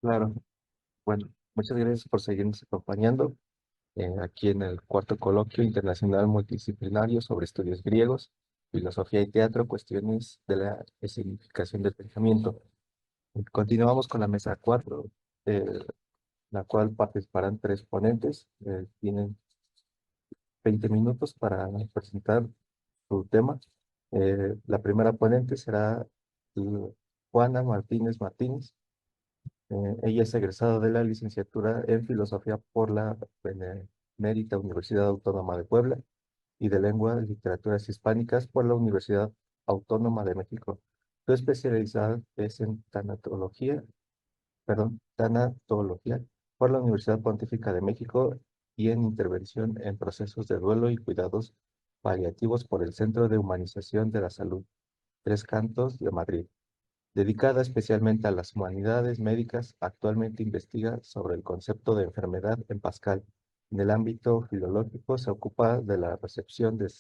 Claro, bueno, muchas gracias por seguirnos acompañando aquí en el cuarto coloquio internacional multidisciplinario sobre estudios griegos, filosofía y teatro, cuestiones de la significación del pensamiento. Continuamos con la mesa 4, la cual participarán tres ponentes. Tienen 20 minutos para presentar su tema. La primera ponente será Juana Martínez Martínez. Ella es egresada de la licenciatura en Filosofía por la Benemérita Universidad Autónoma de Puebla y de Lengua y Literaturas Hispánicas por la Universidad Autónoma de México. Su especialidad es en tanatología por la Universidad Pontífica de México y en intervención en procesos de duelo y cuidados paliativos por el Centro de Humanización de la Salud, Tres Cantos de Madrid. Dedicada especialmente a las humanidades médicas, actualmente investiga sobre el concepto de enfermedad en Pascal. En el ámbito filológico se ocupa de la recepción de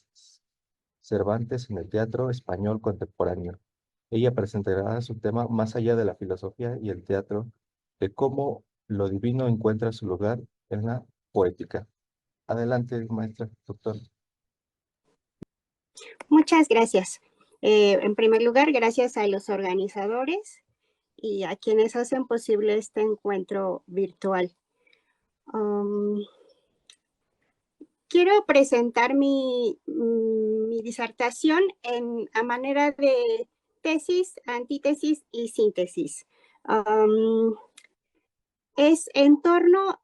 Cervantes en el teatro español contemporáneo. Ella presentará su tema más allá de la filosofía y el teatro, de cómo lo divino encuentra su lugar en la poética. Adelante, maestra, doctor. Muchas gracias. En primer lugar, gracias a los organizadores y a quienes hacen posible este encuentro virtual. Quiero presentar mi disertación a manera de tesis, antítesis y síntesis. Es en torno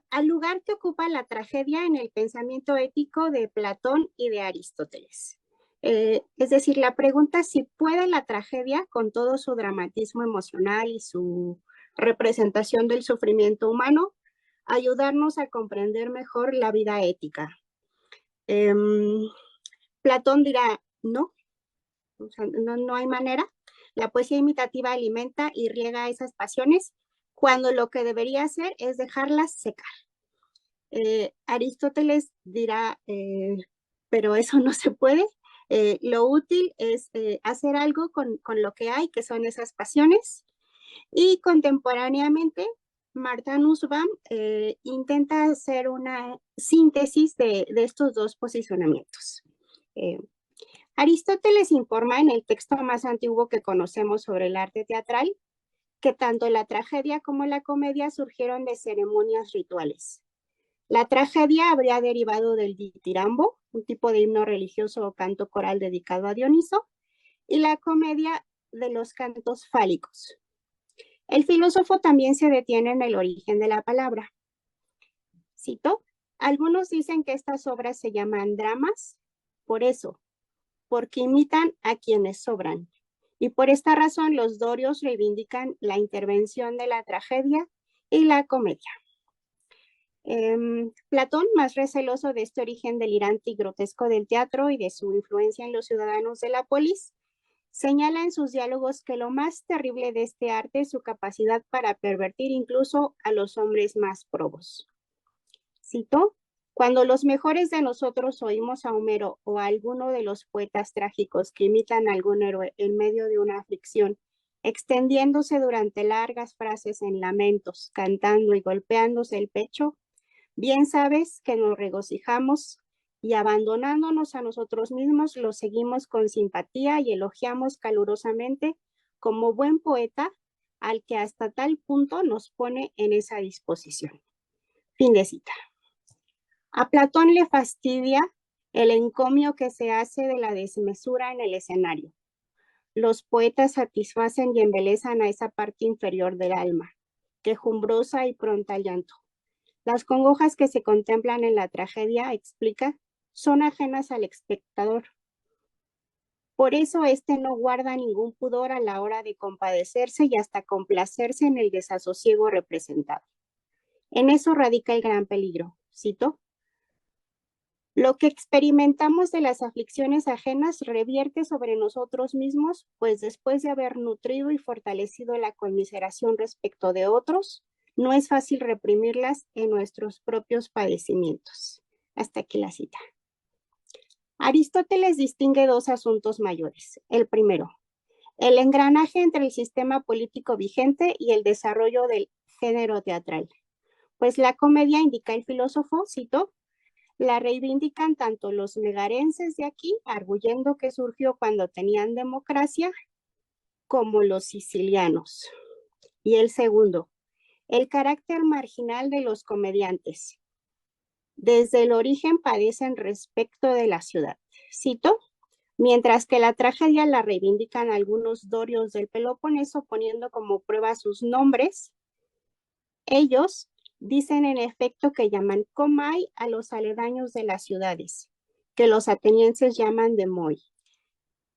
al lugar que ocupa la tragedia en el pensamiento ético de Platón y de Aristóteles. Es decir, la pregunta si puede la tragedia, con todo su dramatismo emocional y su representación del sufrimiento humano, ayudarnos a comprender mejor la vida ética. Platón dirá, no, o sea, no hay manera. La poesía imitativa alimenta y riega esas pasiones cuando lo que debería hacer es dejarlas secar. Aristóteles dirá, pero eso no se puede. Lo útil es hacer algo con lo que hay, que son esas pasiones. Y contemporáneamente, Martha Nussbaum intenta hacer una síntesis de estos dos posicionamientos. Aristóteles informa en el texto más antiguo que conocemos sobre el arte teatral que tanto la tragedia como la comedia surgieron de ceremonias rituales. La tragedia habría derivado del ditirambo, un tipo de himno religioso o canto coral dedicado a Dioniso, y la comedia de los cantos fálicos. El filósofo también se detiene en el origen de la palabra. Cito, algunos dicen que estas obras se llaman dramas, por eso, porque imitan a quienes sobran. Y por esta razón los dorios reivindican la intervención de la tragedia y la comedia. Platón, más receloso de este origen delirante y grotesco del teatro y de su influencia en los ciudadanos de la polis, señala en sus diálogos que lo más terrible de este arte es su capacidad para pervertir incluso a los hombres más probos. Cito, cuando los mejores de nosotros oímos a Homero o a alguno de los poetas trágicos que imitan a algún héroe en medio de una aflicción, extendiéndose durante largas frases en lamentos, cantando y golpeándose el pecho, bien sabes que nos regocijamos y abandonándonos a nosotros mismos, lo seguimos con simpatía y elogiamos calurosamente como buen poeta al que hasta tal punto nos pone en esa disposición. Fin de cita. A Platón le fastidia el encomio que se hace de la desmesura en el escenario. Los poetas satisfacen y embelezan a esa parte inferior del alma, quejumbrosa y pronta al llanto. Las congojas que se contemplan en la tragedia, explica, son ajenas al espectador. Por eso éste no guarda ningún pudor a la hora de compadecerse y hasta complacerse en el desasosiego representado. En eso radica el gran peligro. Cito, lo que experimentamos de las aflicciones ajenas revierte sobre nosotros mismos, pues después de haber nutrido y fortalecido la conmiseración respecto de otros, no es fácil reprimirlas en nuestros propios padecimientos. Hasta aquí la cita. Aristóteles distingue dos asuntos mayores. El primero, el engranaje entre el sistema político vigente y el desarrollo del género teatral. Pues la comedia, indica el filósofo, cito, la reivindican tanto los megarenses de aquí, arguyendo que surgió cuando tenían democracia, como los sicilianos. Y el segundo, el carácter marginal de los comediantes. Desde el origen padecen respecto de la ciudad. Cito, mientras que la tragedia la reivindican algunos dorios del Peloponeso poniendo como prueba sus nombres, ellos dicen en efecto que llaman Comai a los aledaños de las ciudades, que los atenienses llaman Demoi,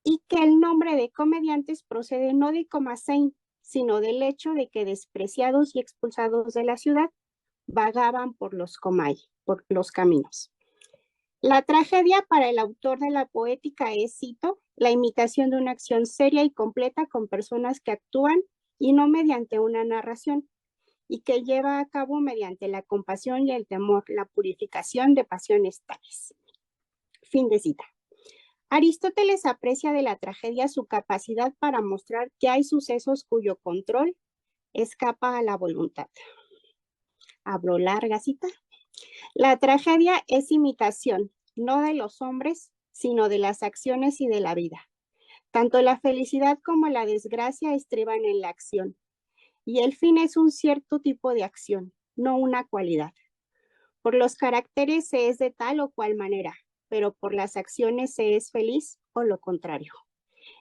y que el nombre de comediantes procede no de Comasein, sino del hecho de que despreciados y expulsados de la ciudad vagaban por los Comai, por los caminos. La tragedia para el autor de la poética es, cito, la imitación de una acción seria y completa con personas que actúan y no mediante una narración, y que lleva a cabo mediante la compasión y el temor, la purificación de pasiones tales. Fin de cita. Aristóteles aprecia de la tragedia su capacidad para mostrar que hay sucesos cuyo control escapa a la voluntad. Abro larga cita. La tragedia es imitación, no de los hombres, sino de las acciones y de la vida. Tanto la felicidad como la desgracia estriban en la acción, y el fin es un cierto tipo de acción, no una cualidad. Por los caracteres se es de tal o cual manera, pero por las acciones se es feliz o lo contrario.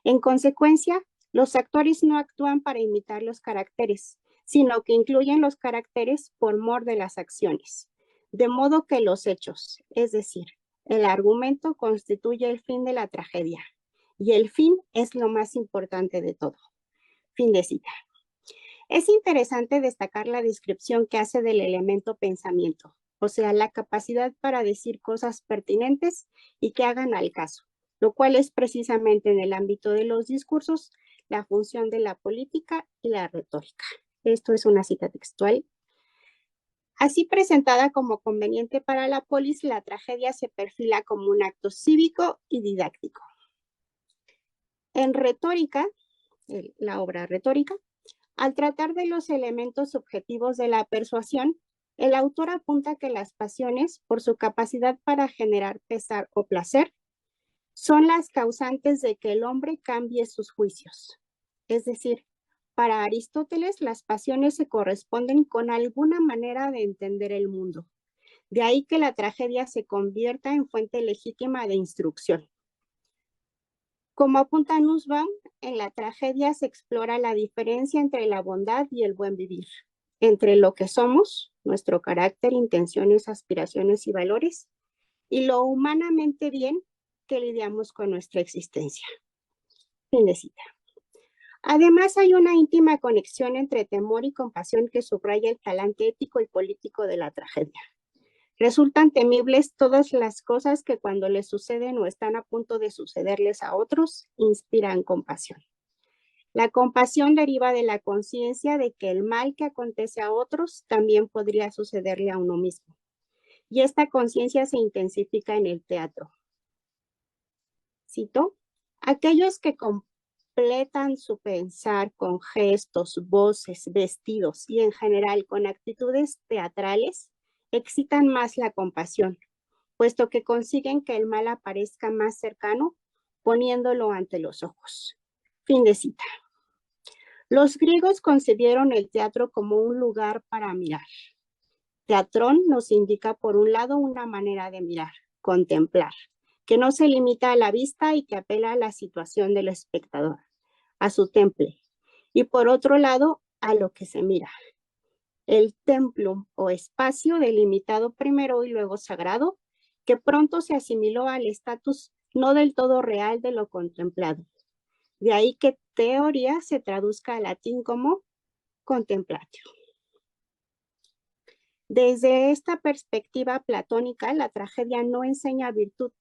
En consecuencia, los actores no actúan para imitar los caracteres, sino que incluyen los caracteres por mor de las acciones. De modo que los hechos, es decir, el argumento constituye el fin de la tragedia, y el fin es lo más importante de todo. Fin de cita. Es interesante destacar la descripción que hace del elemento pensamiento, o sea, la capacidad para decir cosas pertinentes y que hagan al caso, lo cual es precisamente en el ámbito de los discursos la función de la política y la retórica. Esto es una cita textual. Así presentada como conveniente para la polis, la tragedia se perfila como un acto cívico y didáctico. En retórica, la obra retórica, al tratar de los elementos subjetivos de la persuasión, el autor apunta que las pasiones, por su capacidad para generar pesar o placer, son las causantes de que el hombre cambie sus juicios. Es decir, para Aristóteles, las pasiones se corresponden con alguna manera de entender el mundo. De ahí que la tragedia se convierta en fuente legítima de instrucción. Como apunta Nussbaum, en la tragedia se explora la diferencia entre la bondad y el buen vivir, entre lo que somos, nuestro carácter, intenciones, aspiraciones y valores, y lo humanamente bien que lidiamos con nuestra existencia. Fin de cita. Además, hay una íntima conexión entre temor y compasión que subraya el talante ético y político de la tragedia. Resultan temibles todas las cosas que cuando les suceden o están a punto de sucederles a otros, inspiran compasión. La compasión deriva de la conciencia de que el mal que acontece a otros también podría sucederle a uno mismo. Y esta conciencia se intensifica en el teatro. Cito, aquellos que completan su pensar con gestos, voces, vestidos y en general con actitudes teatrales, excitan más la compasión, puesto que consiguen que el mal aparezca más cercano, poniéndolo ante los ojos. Fin de cita. Los griegos concebieron el teatro como un lugar para mirar. Teatrón nos indica, por un lado, una manera de mirar, contemplar, que no se limita a la vista y que apela a la situación del espectador, a su temple, y por otro lado, a lo que se mira. El templum o espacio delimitado primero y luego sagrado, que pronto se asimiló al estatus no del todo real de lo contemplado. De ahí que teoría se traduzca al latín como contemplatio. Desde esta perspectiva platónica, la tragedia no enseña virtud,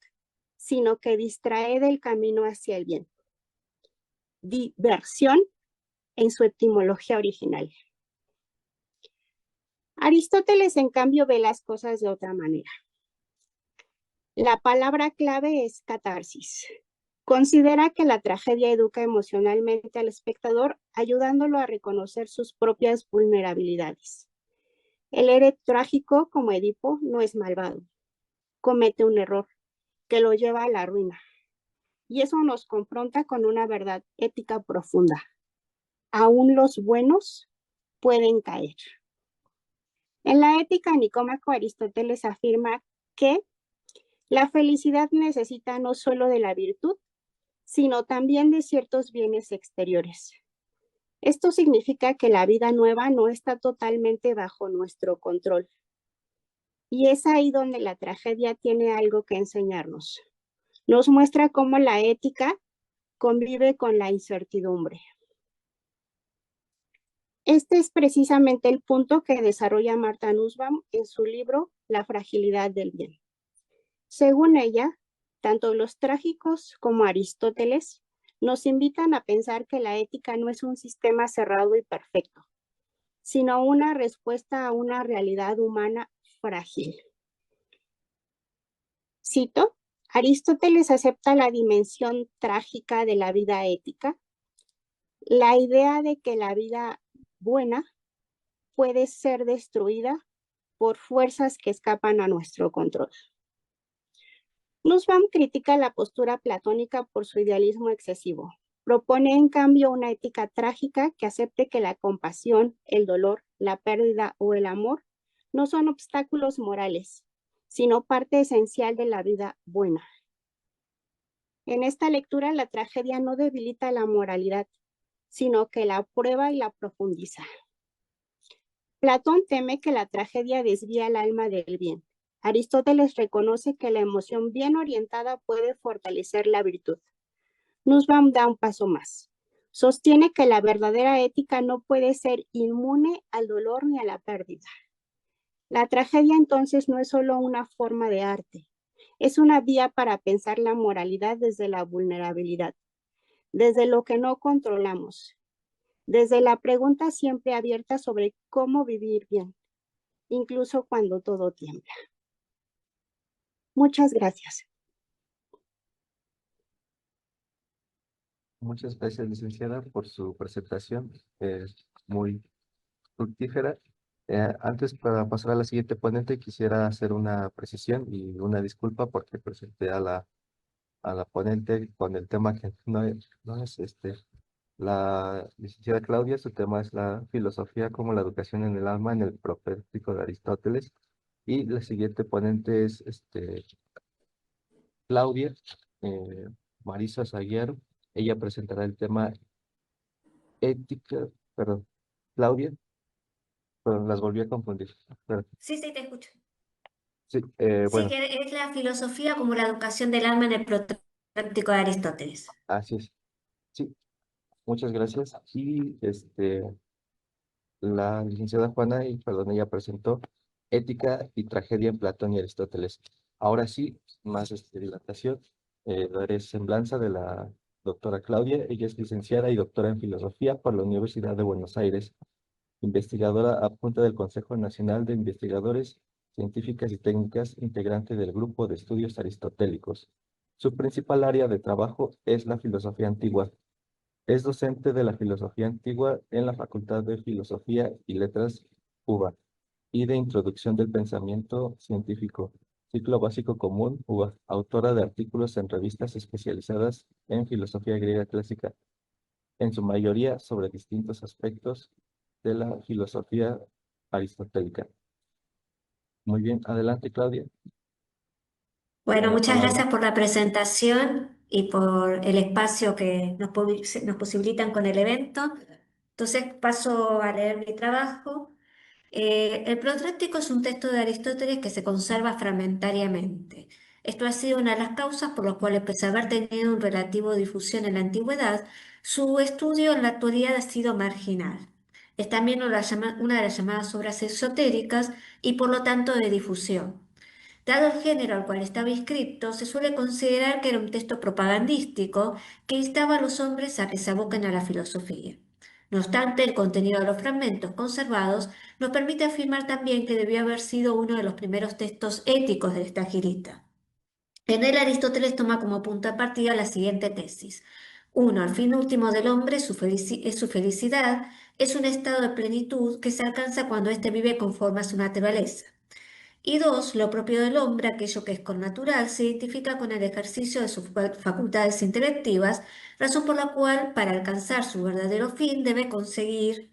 sino que distrae del camino hacia el bien. Diversión en su etimología original. Aristóteles, en cambio, ve las cosas de otra manera. La palabra clave es catarsis. Considera que la tragedia educa emocionalmente al espectador, ayudándolo a reconocer sus propias vulnerabilidades. El héroe trágico, como Edipo, no es malvado, comete un error que lo lleva a la ruina. Y eso nos confronta con una verdad ética profunda. Aún los buenos pueden caer. En la Ética Nicómaco, Aristóteles afirma que la felicidad necesita no solo de la virtud, sino también de ciertos bienes exteriores. Esto significa que la vida nueva no está totalmente bajo nuestro control. Y es ahí donde la tragedia tiene algo que enseñarnos. Nos muestra cómo la ética convive con la incertidumbre. Este es precisamente el punto que desarrolla Martha Nussbaum en su libro La fragilidad del bien. Según ella, tanto los trágicos como Aristóteles nos invitan a pensar que la ética no es un sistema cerrado y perfecto, sino una respuesta a una realidad humana frágil. Cito, Aristóteles acepta la dimensión trágica de la vida ética, la idea de que la vida buena puede ser destruida por fuerzas que escapan a nuestro control. Nussbaum critica la postura platónica por su idealismo excesivo. Propone, en cambio, una ética trágica que acepte que la compasión, el dolor, la pérdida o el amor no son obstáculos morales, sino parte esencial de la vida buena. En esta lectura, la tragedia no debilita la moralidad, sino que la prueba y la profundiza. Platón teme que la tragedia desvía el alma del bien. Aristóteles reconoce que la emoción bien orientada puede fortalecer la virtud. Nussbaum da un paso más. Sostiene que la verdadera ética no puede ser inmune al dolor ni a la pérdida. La tragedia entonces no es solo una forma de arte, es una vía para pensar la moralidad desde la vulnerabilidad, desde lo que no controlamos, desde la pregunta siempre abierta sobre cómo vivir bien, incluso cuando todo tiembla. Muchas gracias. Muchas gracias, licenciada, por su presentación. Muy fructífera. Antes, para pasar a la siguiente ponente, quisiera hacer una precisión y una disculpa porque presenté a la ponente con el tema que no es la licenciada Claudia. Su tema es la filosofía como la educación en el alma en el propético de Aristóteles. Y la siguiente ponente es Claudia eh, Marisa Zaguiar. Ella presentará el tema ética, perdón, Claudia, perdón, las volví a confundir. Pero, Sí, sí, te escucho. sí, Sí, bueno, que es la filosofía como la educación del alma en el protéptico de Aristóteles. así es. Sí, muchas gracias. Y la licenciada Juana, y perdón, ella presentó Ética y Tragedia en Platón y Aristóteles. Ahora sí, más dilatación, daré semblanza de la doctora Claudia. Ella es licenciada y doctora en Filosofía por la Universidad de Buenos Aires, investigadora adjunta del Consejo Nacional de Investigadores Científicas y Técnicas, integrante del Grupo de Estudios Aristotélicos. Su principal área de trabajo es la filosofía antigua. Es docente de la filosofía antigua en la Facultad de Filosofía y Letras UBA y de Introducción del Pensamiento Científico, Ciclo Básico Común UBA, autora de artículos en revistas especializadas en filosofía griega clásica, en su mayoría sobre distintos aspectos de la filosofía aristotélica. Muy bien, adelante, Claudia. Tiene Bueno, la muchas palabra. gracias por la presentación y por el espacio que nos posibilitan con el evento. Entonces paso a leer mi trabajo. El Protráctico es un texto de Aristóteles que se conserva fragmentariamente. Esto ha sido una de las causas por las cuales, pese a haber tenido un relativo difusión en la antigüedad, su estudio en la actualidad ha sido marginal. Es también una de las llamadas obras esotéricas y por lo tanto de difusión. Dado el género al cual estaba inscrito, se suele considerar que era un texto propagandístico que instaba a los hombres a que se aboquen a la filosofía. No obstante, el contenido de los fragmentos conservados nos permite afirmar también que debió haber sido uno de los primeros textos éticos de esta girita. En él Aristóteles toma como punto de partida la siguiente tesis. Uno, el fin último del hombre es su felicidad, es un estado de plenitud que se alcanza cuando éste vive conforme a su naturaleza. Y dos, lo propio del hombre, aquello que es connatural, se identifica con el ejercicio de sus facultades intelectivas, razón por la cual, para alcanzar su verdadero fin, debe conocer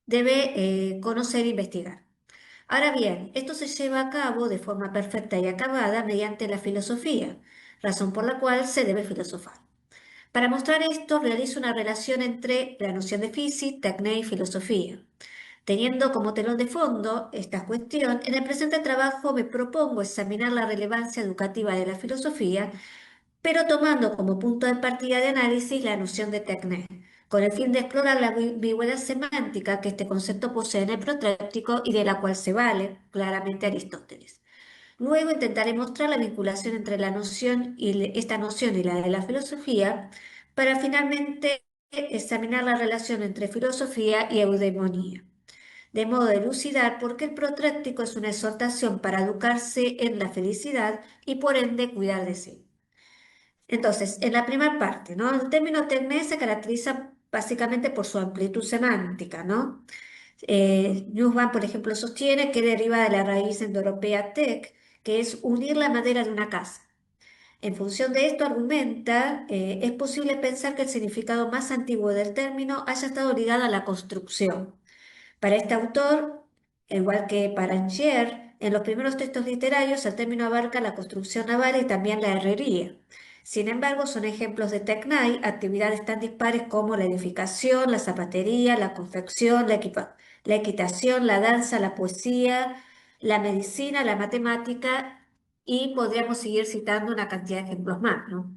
e investigar. Ahora bien, esto se lleva a cabo de forma perfecta y acabada mediante la filosofía, razón por la cual se debe filosofar. Para mostrar esto, realizo una relación entre la noción de physis, tecné y filosofía. Teniendo como telón de fondo esta cuestión, en el presente trabajo me propongo examinar la relevancia educativa de la filosofía, pero tomando como punto de partida de análisis la noción de tecné, con el fin de explorar la ambigüedad semántica que este concepto posee en el protréptico y de la cual se vale claramente Aristóteles. Luego intentaré mostrar la vinculación entre la noción esta noción y la de la filosofía, para finalmente examinar la relación entre filosofía y eudemonía, de modo de elucidar por qué el protréptico es una exhortación para educarse en la felicidad y por ende cuidar de sí. Entonces, en la primera parte, ¿no? El término tecné se caracteriza básicamente por su amplitud semántica, ¿no? Nussbaum, por ejemplo, sostiene que deriva de la raíz indoeuropea tec, que es unir la madera de una casa. En función de esto, argumenta, es posible pensar que el significado más antiguo del término haya estado ligado a la construcción. Para este autor, igual que para Angier, en los primeros textos literarios el término abarca la construcción naval y también la herrería. Sin embargo, son ejemplos de Tecnai actividades tan dispares como la edificación, la zapatería, la confección, la equitación, la danza, la poesía, la medicina, la matemática y podríamos seguir citando una cantidad de ejemplos más, ¿no?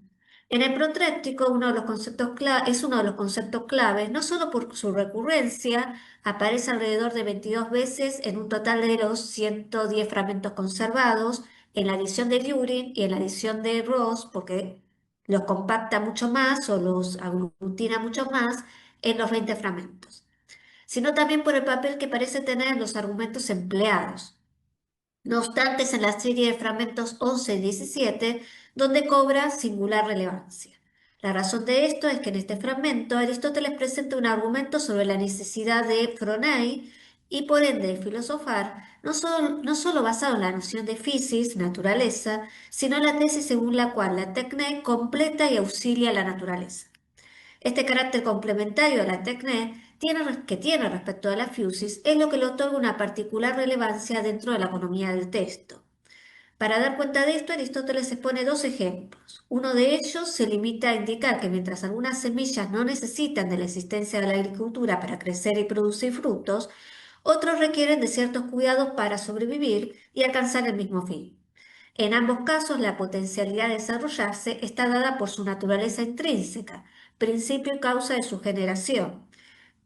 En el protréptico, es uno de los conceptos claves, no solo por su recurrencia, aparece alrededor de 22 veces en un total de los 110 fragmentos conservados, en la edición de Lurin y en la edición de Ross, porque los compacta mucho más o los aglutina mucho más en los 20 fragmentos, sino también por el papel que parece tener en los argumentos empleados. No obstante, es en la serie de fragmentos 11 y 17 donde cobra singular relevancia. La razón de esto es que en este fragmento Aristóteles presenta un argumento sobre la necesidad de phronai y por ende de filosofar, no solo basado en la noción de physis, naturaleza, sino en la tesis según la cual la tecné completa y auxilia a la naturaleza. Este carácter complementario de la tecné que tiene respecto a la fusis es lo que le otorga una particular relevancia dentro de la economía del texto. Para dar cuenta de esto, Aristóteles expone dos ejemplos. Uno de ellos se limita a indicar que mientras algunas semillas no necesitan de la existencia de la agricultura para crecer y producir frutos, otros requieren de ciertos cuidados para sobrevivir y alcanzar el mismo fin. En ambos casos, la potencialidad de desarrollarse está dada por su naturaleza intrínseca, principio y causa de su generación.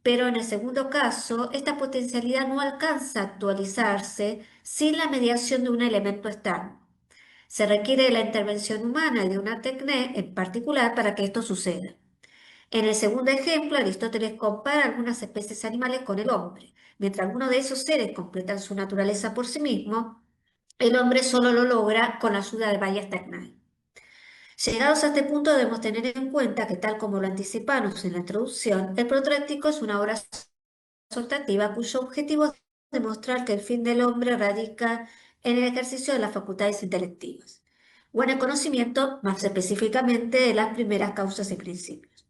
Pero en el segundo caso, esta potencialidad no alcanza a actualizarse sin la mediación de un elemento externo. Se requiere la intervención humana y de una tecné en particular para que esto suceda. En el segundo ejemplo, Aristóteles compara algunas especies animales con el hombre. Mientras algunos de esos seres completan su naturaleza por sí mismos, el hombre solo lo logra con la ayuda de varias tecnai. Llegados a este punto debemos tener en cuenta que, tal como lo anticipamos en la introducción, el protréctico es una obra exhortativa cuyo objetivo es demostrar que el fin del hombre radica en el ejercicio de las facultades intelectivas, o en el conocimiento más específicamente de las primeras causas y principios.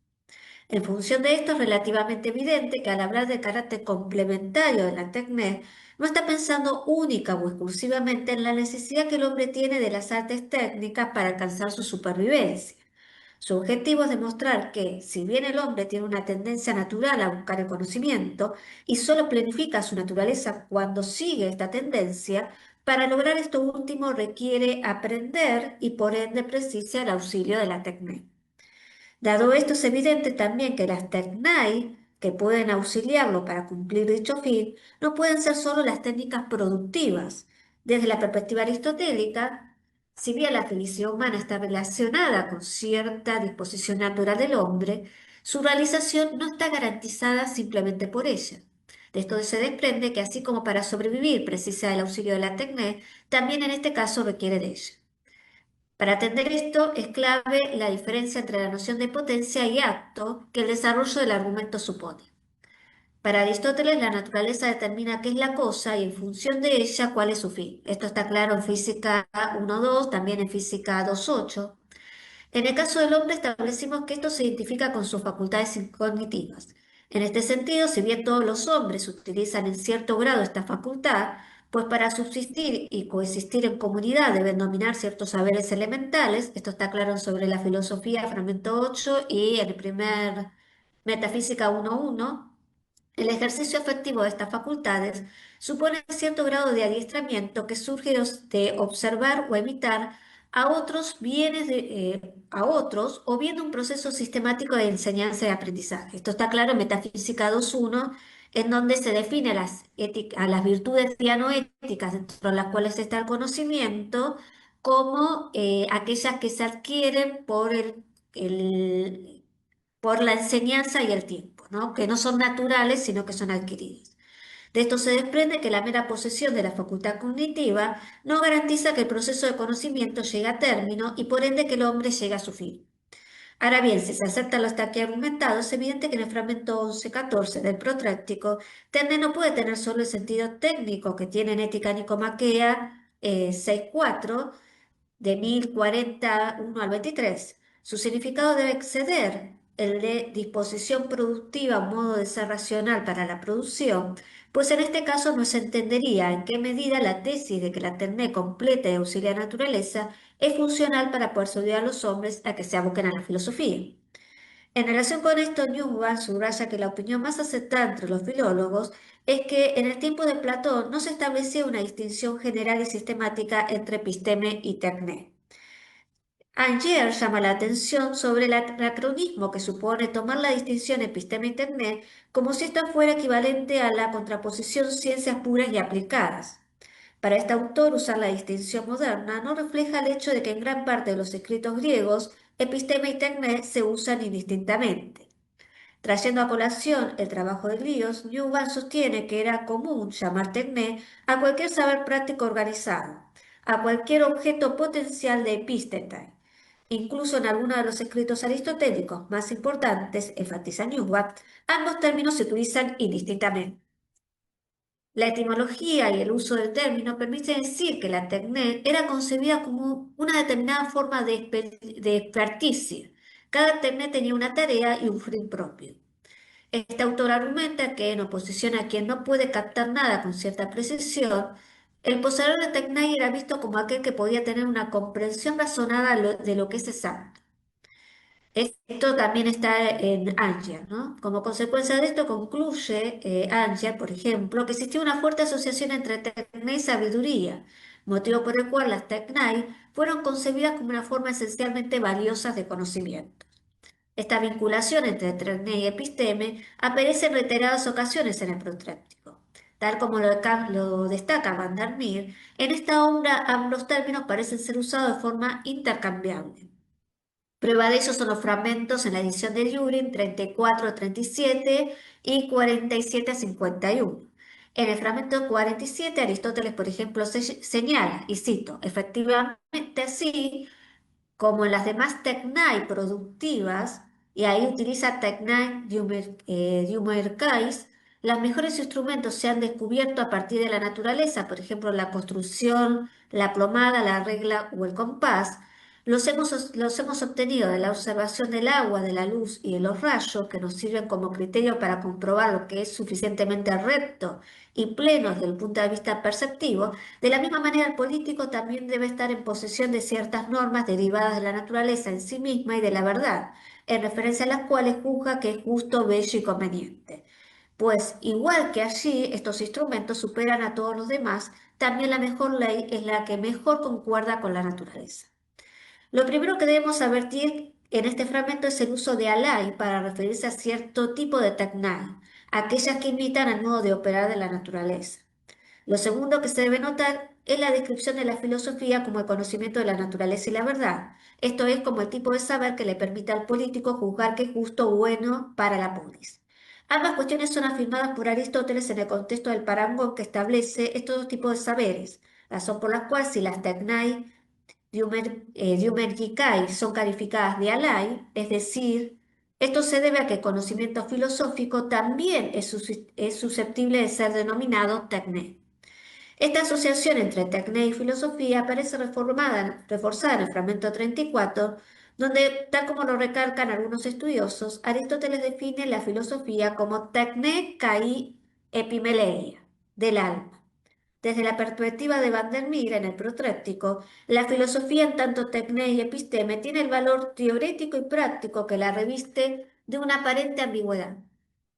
En función de esto, es relativamente evidente que al hablar de carácter complementario de la TECNE, no está pensando única o exclusivamente en la necesidad que el hombre tiene de las artes técnicas para alcanzar su supervivencia. Su objetivo es demostrar que, si bien el hombre tiene una tendencia natural a buscar el conocimiento y solo planifica su naturaleza cuando sigue esta tendencia, para lograr esto último requiere aprender y por ende precisa el auxilio de la técnica. Dado esto, es evidente también que las tecnai que pueden auxiliarlo para cumplir dicho fin no pueden ser solo las técnicas productivas. Desde la perspectiva aristotélica, si bien la felicidad humana está relacionada con cierta disposición natural del hombre, su realización no está garantizada simplemente por ella. De esto se desprende que así como para sobrevivir precisa del auxilio de la tecné, también en este caso requiere de ella. Para atender esto es clave la diferencia entre la noción de potencia y acto que el desarrollo del argumento supone. Para Aristóteles, la naturaleza determina qué es la cosa y en función de ella cuál es su fin. Esto está claro en Física 1.2, también en Física 2.8. En el caso del hombre establecimos que esto se identifica con sus facultades cognitivas. En este sentido, si bien todos los hombres utilizan en cierto grado esta facultad, pues para subsistir y coexistir en comunidad deben dominar ciertos saberes elementales, esto está claro sobre la filosofía, fragmento 8 y en el primer Metafísica 1.1, el ejercicio efectivo de estas facultades supone cierto grado de adiestramiento que surge de observar o imitar a otros a otros o bien de un proceso sistemático de enseñanza y aprendizaje. Esto está claro en Metafísica 2.1, en donde se define a las virtudes dianoéticas dentro de las cuales está el conocimiento como aquellas que se adquieren el- por la enseñanza y el tiempo, ¿no? Que no son naturales, sino que son adquiridas. De esto se desprende que la mera posesión de la facultad cognitiva no garantiza que el proceso de conocimiento llegue a término y por ende que el hombre llegue a su fin. Ahora bien, si se acepta lo hasta aquí argumentado, es evidente que en el fragmento 11.14 del protráctico, Terne no puede tener solo el sentido técnico que tiene en Ética Nicomaquea 6.4, de 1041 al 23. Su significado debe exceder el de disposición productiva, un modo de ser racional para la producción, pues en este caso no se entendería en qué medida la tesis de que la Terné completa y auxilia naturaleza es funcional para persuadir a los hombres a que se aboquen a la filosofía. En relación con esto, Newman subraya que la opinión más aceptada entre los filólogos es que en el tiempo de Platón no se establecía una distinción general y sistemática entre episteme y tecné. Ayer llama la atención sobre el anacronismo que supone tomar la distinción episteme-internet como si esta fuera equivalente a la contraposición ciencias puras y aplicadas. Para este autor, usar la distinción moderna no refleja el hecho de que en gran parte de los escritos griegos, episteme y tecné se usan indistintamente. Trayendo a colación el trabajo de Glios, Newman sostiene que era común llamar tecné a cualquier saber práctico organizado, a cualquier objeto potencial de epísteta. Incluso en algunos de los escritos aristotélicos más importantes, enfatiza Newman, ambos términos se utilizan indistintamente. La etimología y el uso del término permiten decir que la tecné era concebida como una determinada forma de experticia. Cada tecné tenía una tarea y un fin propio. Este autor argumenta que, en oposición a quien no puede captar nada con cierta precisión, el poseedor de tecné era visto como aquel que podía tener una comprensión razonada de lo que es exacto. Esto también está en Anger, ¿no? Como consecuencia de esto concluye Anger, por ejemplo, que existía una fuerte asociación entre tecné y sabiduría, motivo por el cual las tecnai fueron concebidas como una forma esencialmente valiosa de conocimiento. Esta vinculación entre tecné y episteme aparece en reiteradas ocasiones en el protráctico. Tal como lo destaca Van der Meer, en esta obra ambos términos parecen ser usados de forma intercambiable. Prueba de ello son los fragmentos en la edición de Yurin 34-37 y 47-51. En el fragmento 47, Aristóteles, por ejemplo, señala, y cito, efectivamente así, como en las demás tecnai productivas, y ahí utiliza tecnai diumercais, los mejores instrumentos se han descubierto a partir de la naturaleza, por ejemplo, la construcción, la plomada, la regla o el compás. Los hemos obtenido de la observación del agua, de la luz y de los rayos, que nos sirven como criterio para comprobar lo que es suficientemente recto y pleno desde el punto de vista perceptivo. De la misma manera, el político también debe estar en posesión de ciertas normas derivadas de la naturaleza en sí misma y de la verdad, en referencia a las cuales juzga que es justo, bello y conveniente. Pues, igual que allí, estos instrumentos superan a todos los demás, también la mejor ley es la que mejor concuerda con la naturaleza. Lo primero que debemos advertir en este fragmento es el uso de alay para referirse a cierto tipo de tecnai, aquellas que imitan el modo de operar de la naturaleza. Lo segundo que se debe notar es la descripción de la filosofía como el conocimiento de la naturaleza y la verdad. Esto es como el tipo de saber que le permite al político juzgar que es justo o bueno para la polis. Ambas cuestiones son afirmadas por Aristóteles en el contexto del parangón que establece estos dos tipos de saberes, razón por la cual si las tecnai Diumergicae son calificadas de alai, es decir, esto se debe a que el conocimiento filosófico también es susceptible de ser denominado tecné. Esta asociación entre tecné y filosofía aparece reforzada en el fragmento 34, donde, tal como lo recalcan algunos estudiosos, Aristóteles define la filosofía como tecné kai epimeleia, del alma. Desde la perspectiva de Van der Meer en el protréptico, la filosofía en tanto tecné y episteme tiene el valor teorético y práctico que la reviste de una aparente ambigüedad.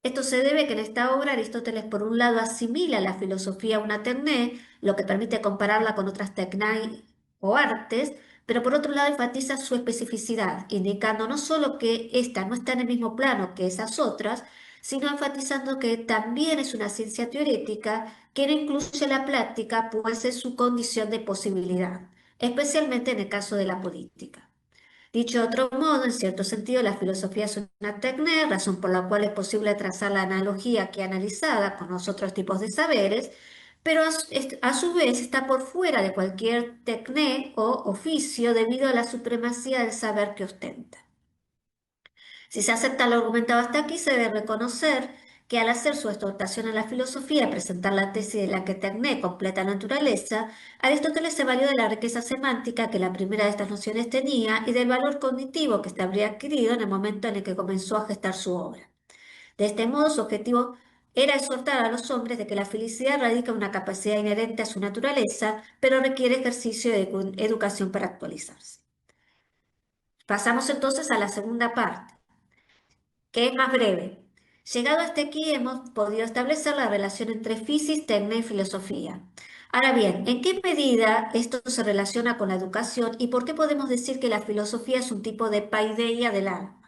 Esto se debe a que en esta obra Aristóteles por un lado asimila la filosofía a una tecné, lo que permite compararla con otras tecnai o artes, pero por otro lado enfatiza su especificidad, indicando no solo que ésta no está en el mismo plano que esas otras, sino enfatizando que también es una ciencia teorética que no incluye la práctica, pues es su condición de posibilidad, especialmente en el caso de la política. Dicho de otro modo, en cierto sentido, la filosofía es una técnica, razón por la cual es posible trazar la analogía que analizada con los otros tipos de saberes, pero a su vez está por fuera de cualquier tecné o oficio debido a la supremacía del saber que ostenta. Si se acepta lo argumentado hasta aquí, se debe reconocer que al hacer su exhortación a la filosofía y presentar la tesis de la que Tecné completa naturaleza, Aristóteles se valió de la riqueza semántica que la primera de estas nociones tenía y del valor cognitivo que éste habría adquirido en el momento en el que comenzó a gestar su obra. De este modo, su objetivo era exhortar a los hombres de que la felicidad radica en una capacidad inherente a su naturaleza, pero requiere ejercicio de educación para actualizarse. Pasamos entonces a la segunda parte, que es más breve. Llegado hasta aquí hemos podido establecer la relación entre física, técnica y filosofía. Ahora bien, ¿en qué medida esto se relaciona con la educación y por qué podemos decir que la filosofía es un tipo de paideia del alma?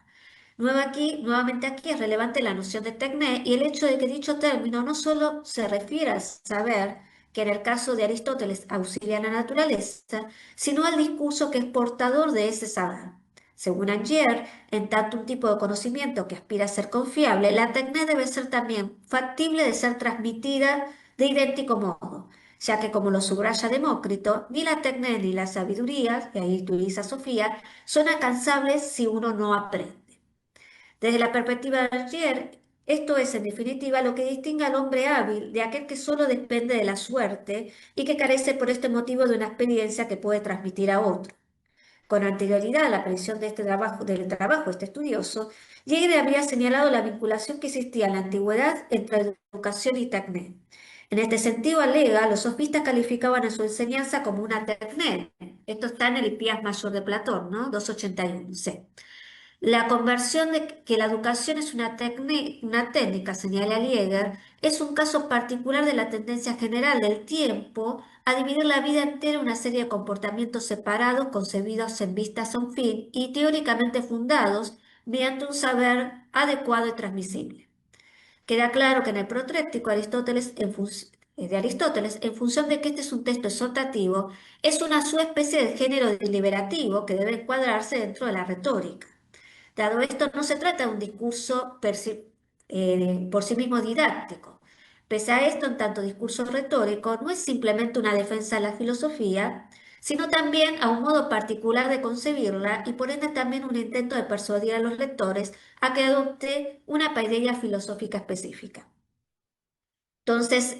Nuevamente aquí es relevante la noción de tecné y el hecho de que dicho término no solo se refiere al saber, que en el caso de Aristóteles auxilia a la naturaleza, sino al discurso que es portador de ese saber. Según Angier, en tanto un tipo de conocimiento que aspira a ser confiable, la tecné debe ser también factible de ser transmitida de idéntico modo, ya que como lo subraya Demócrito, ni la tecné ni la sabiduría, y ahí utiliza Sofía, son alcanzables si uno no aprende. Desde la perspectiva de ayer, esto es en definitiva lo que distingue al hombre hábil de aquel que solo depende de la suerte y que carece por este motivo de una experiencia que puede transmitir a otro. Con anterioridad a la aparición de del trabajo de este estudioso, Jäger habría señalado la vinculación que existía en la antigüedad entre educación y tecné. En este sentido, alega, los sofistas calificaban a su enseñanza como una tecné. Esto está en el Hipías Mayor de Platón, ¿no? 281c. La conversión de que la educación es una técnica, señala Jäger, es un caso particular de la tendencia general del tiempo a dividir la vida entera en una serie de comportamientos separados, concebidos en vistas a un fin y teóricamente fundados mediante un saber adecuado y transmisible. Queda claro que en el protréctico de Aristóteles, en función de que este es un texto exhortativo, es una subespecie de género deliberativo que debe encuadrarse dentro de la retórica. Dado esto, no se trata de un discurso por sí mismo didáctico. Pese a esto, en tanto discurso retórico, no es simplemente una defensa de la filosofía, sino también a un modo particular de concebirla y por ende también un intento de persuadir a los lectores a que adopte una paideia filosófica específica. Entonces,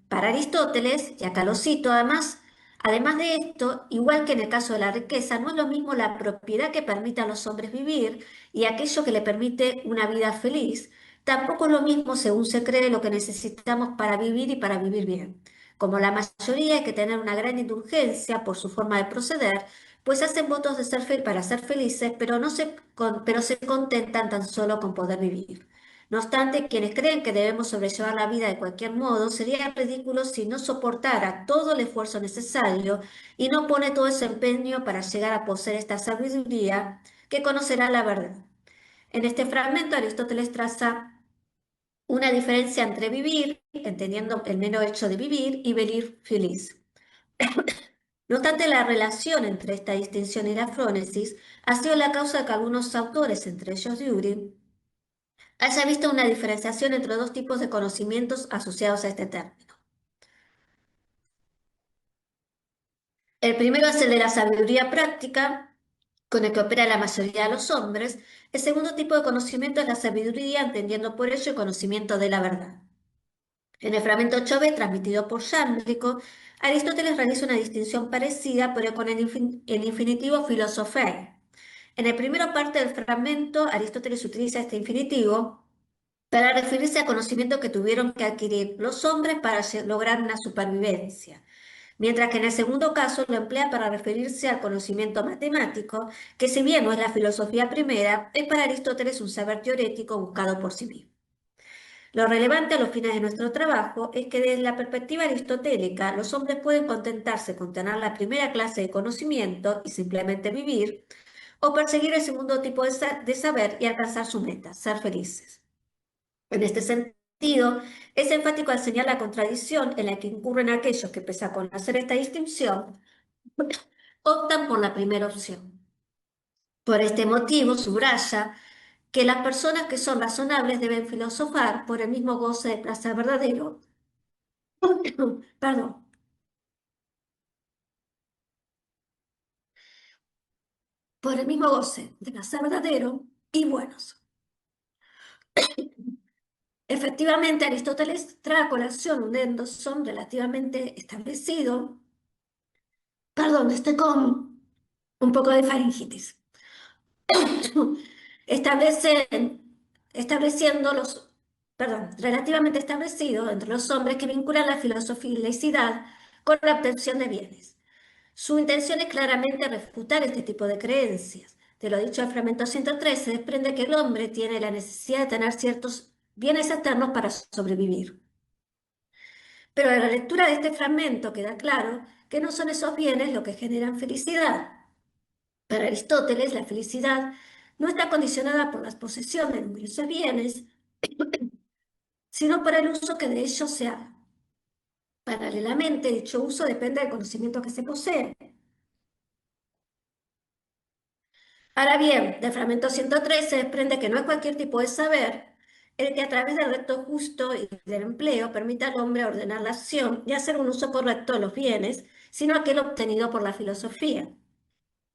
para Aristóteles, y acá lo cito además de esto, igual que en el caso de la riqueza, no es lo mismo la propiedad que permite a los hombres vivir y aquello que le permite una vida feliz, tampoco es lo mismo, según se cree, lo que necesitamos para vivir y para vivir bien. Como la mayoría hay que tener una gran indulgencia por su forma de proceder, pues hacen votos de para ser felices, pero, pero se contentan tan solo con poder vivir. No obstante, quienes creen que debemos sobrellevar la vida de cualquier modo, sería ridículo si no soportara todo el esfuerzo necesario y no pone todo ese empeño para llegar a poseer esta sabiduría que conocerá la verdad. En este fragmento, Aristóteles traza una diferencia entre vivir, entendiendo el mero hecho de vivir, y vivir feliz. No obstante, la relación entre esta distinción y la frónesis ha sido la causa de que algunos autores, entre ellos Dury, haya visto una diferenciación entre dos tipos de conocimientos asociados a este término. El primero es el de la sabiduría práctica, con el que opera la mayoría de los hombres. El segundo tipo de conocimiento es la sabiduría, entendiendo por ello el conocimiento de la verdad. En el fragmento 8b, transmitido por Jámblico, Aristóteles realiza una distinción parecida, pero con el infinitivo filosofei. En la primera parte del fragmento, Aristóteles utiliza este infinitivo para referirse al conocimiento que tuvieron que adquirir los hombres para lograr una supervivencia, mientras que en el segundo caso lo emplea para referirse al conocimiento matemático, que si bien no es la filosofía primera, es para Aristóteles un saber teorético buscado por sí mismo. Lo relevante a los fines de nuestro trabajo es que desde la perspectiva aristotélica los hombres pueden contentarse con tener la primera clase de conocimiento y simplemente vivir, o perseguir el segundo tipo de saber y alcanzar su meta, ser felices. En este sentido, es enfático al señalar la contradicción en la que incurren aquellos que, pese a conocer esta distinción, optan por la primera opción. Por este motivo, subraya que las personas que son razonables deben filosofar por el mismo goce de placer verdadero, perdón, por el mismo goce de placer verdadero y buenos. Efectivamente, Aristóteles trae a colación un endosón relativamente establecido. Perdón, estoy con un poco de faringitis. Estableciendo relativamente establecido entre los hombres que vinculan la filosofía y laicidad con la obtención de bienes. Su intención es claramente refutar este tipo de creencias. De lo dicho del fragmento 113 se desprende que el hombre tiene la necesidad de tener ciertos bienes externos para sobrevivir. Pero de la lectura de este fragmento queda claro que no son esos bienes lo que generan felicidad. Para Aristóteles, la felicidad no está condicionada por la posesión de numerosos bienes, sino por el uso que de ellos se haga. Paralelamente, dicho uso depende del conocimiento que se posee. Ahora bien, del fragmento 113 se desprende que no es cualquier tipo de saber el que a través del reto justo y del empleo permita al hombre ordenar la acción y hacer un uso correcto de los bienes, sino aquel obtenido por la filosofía.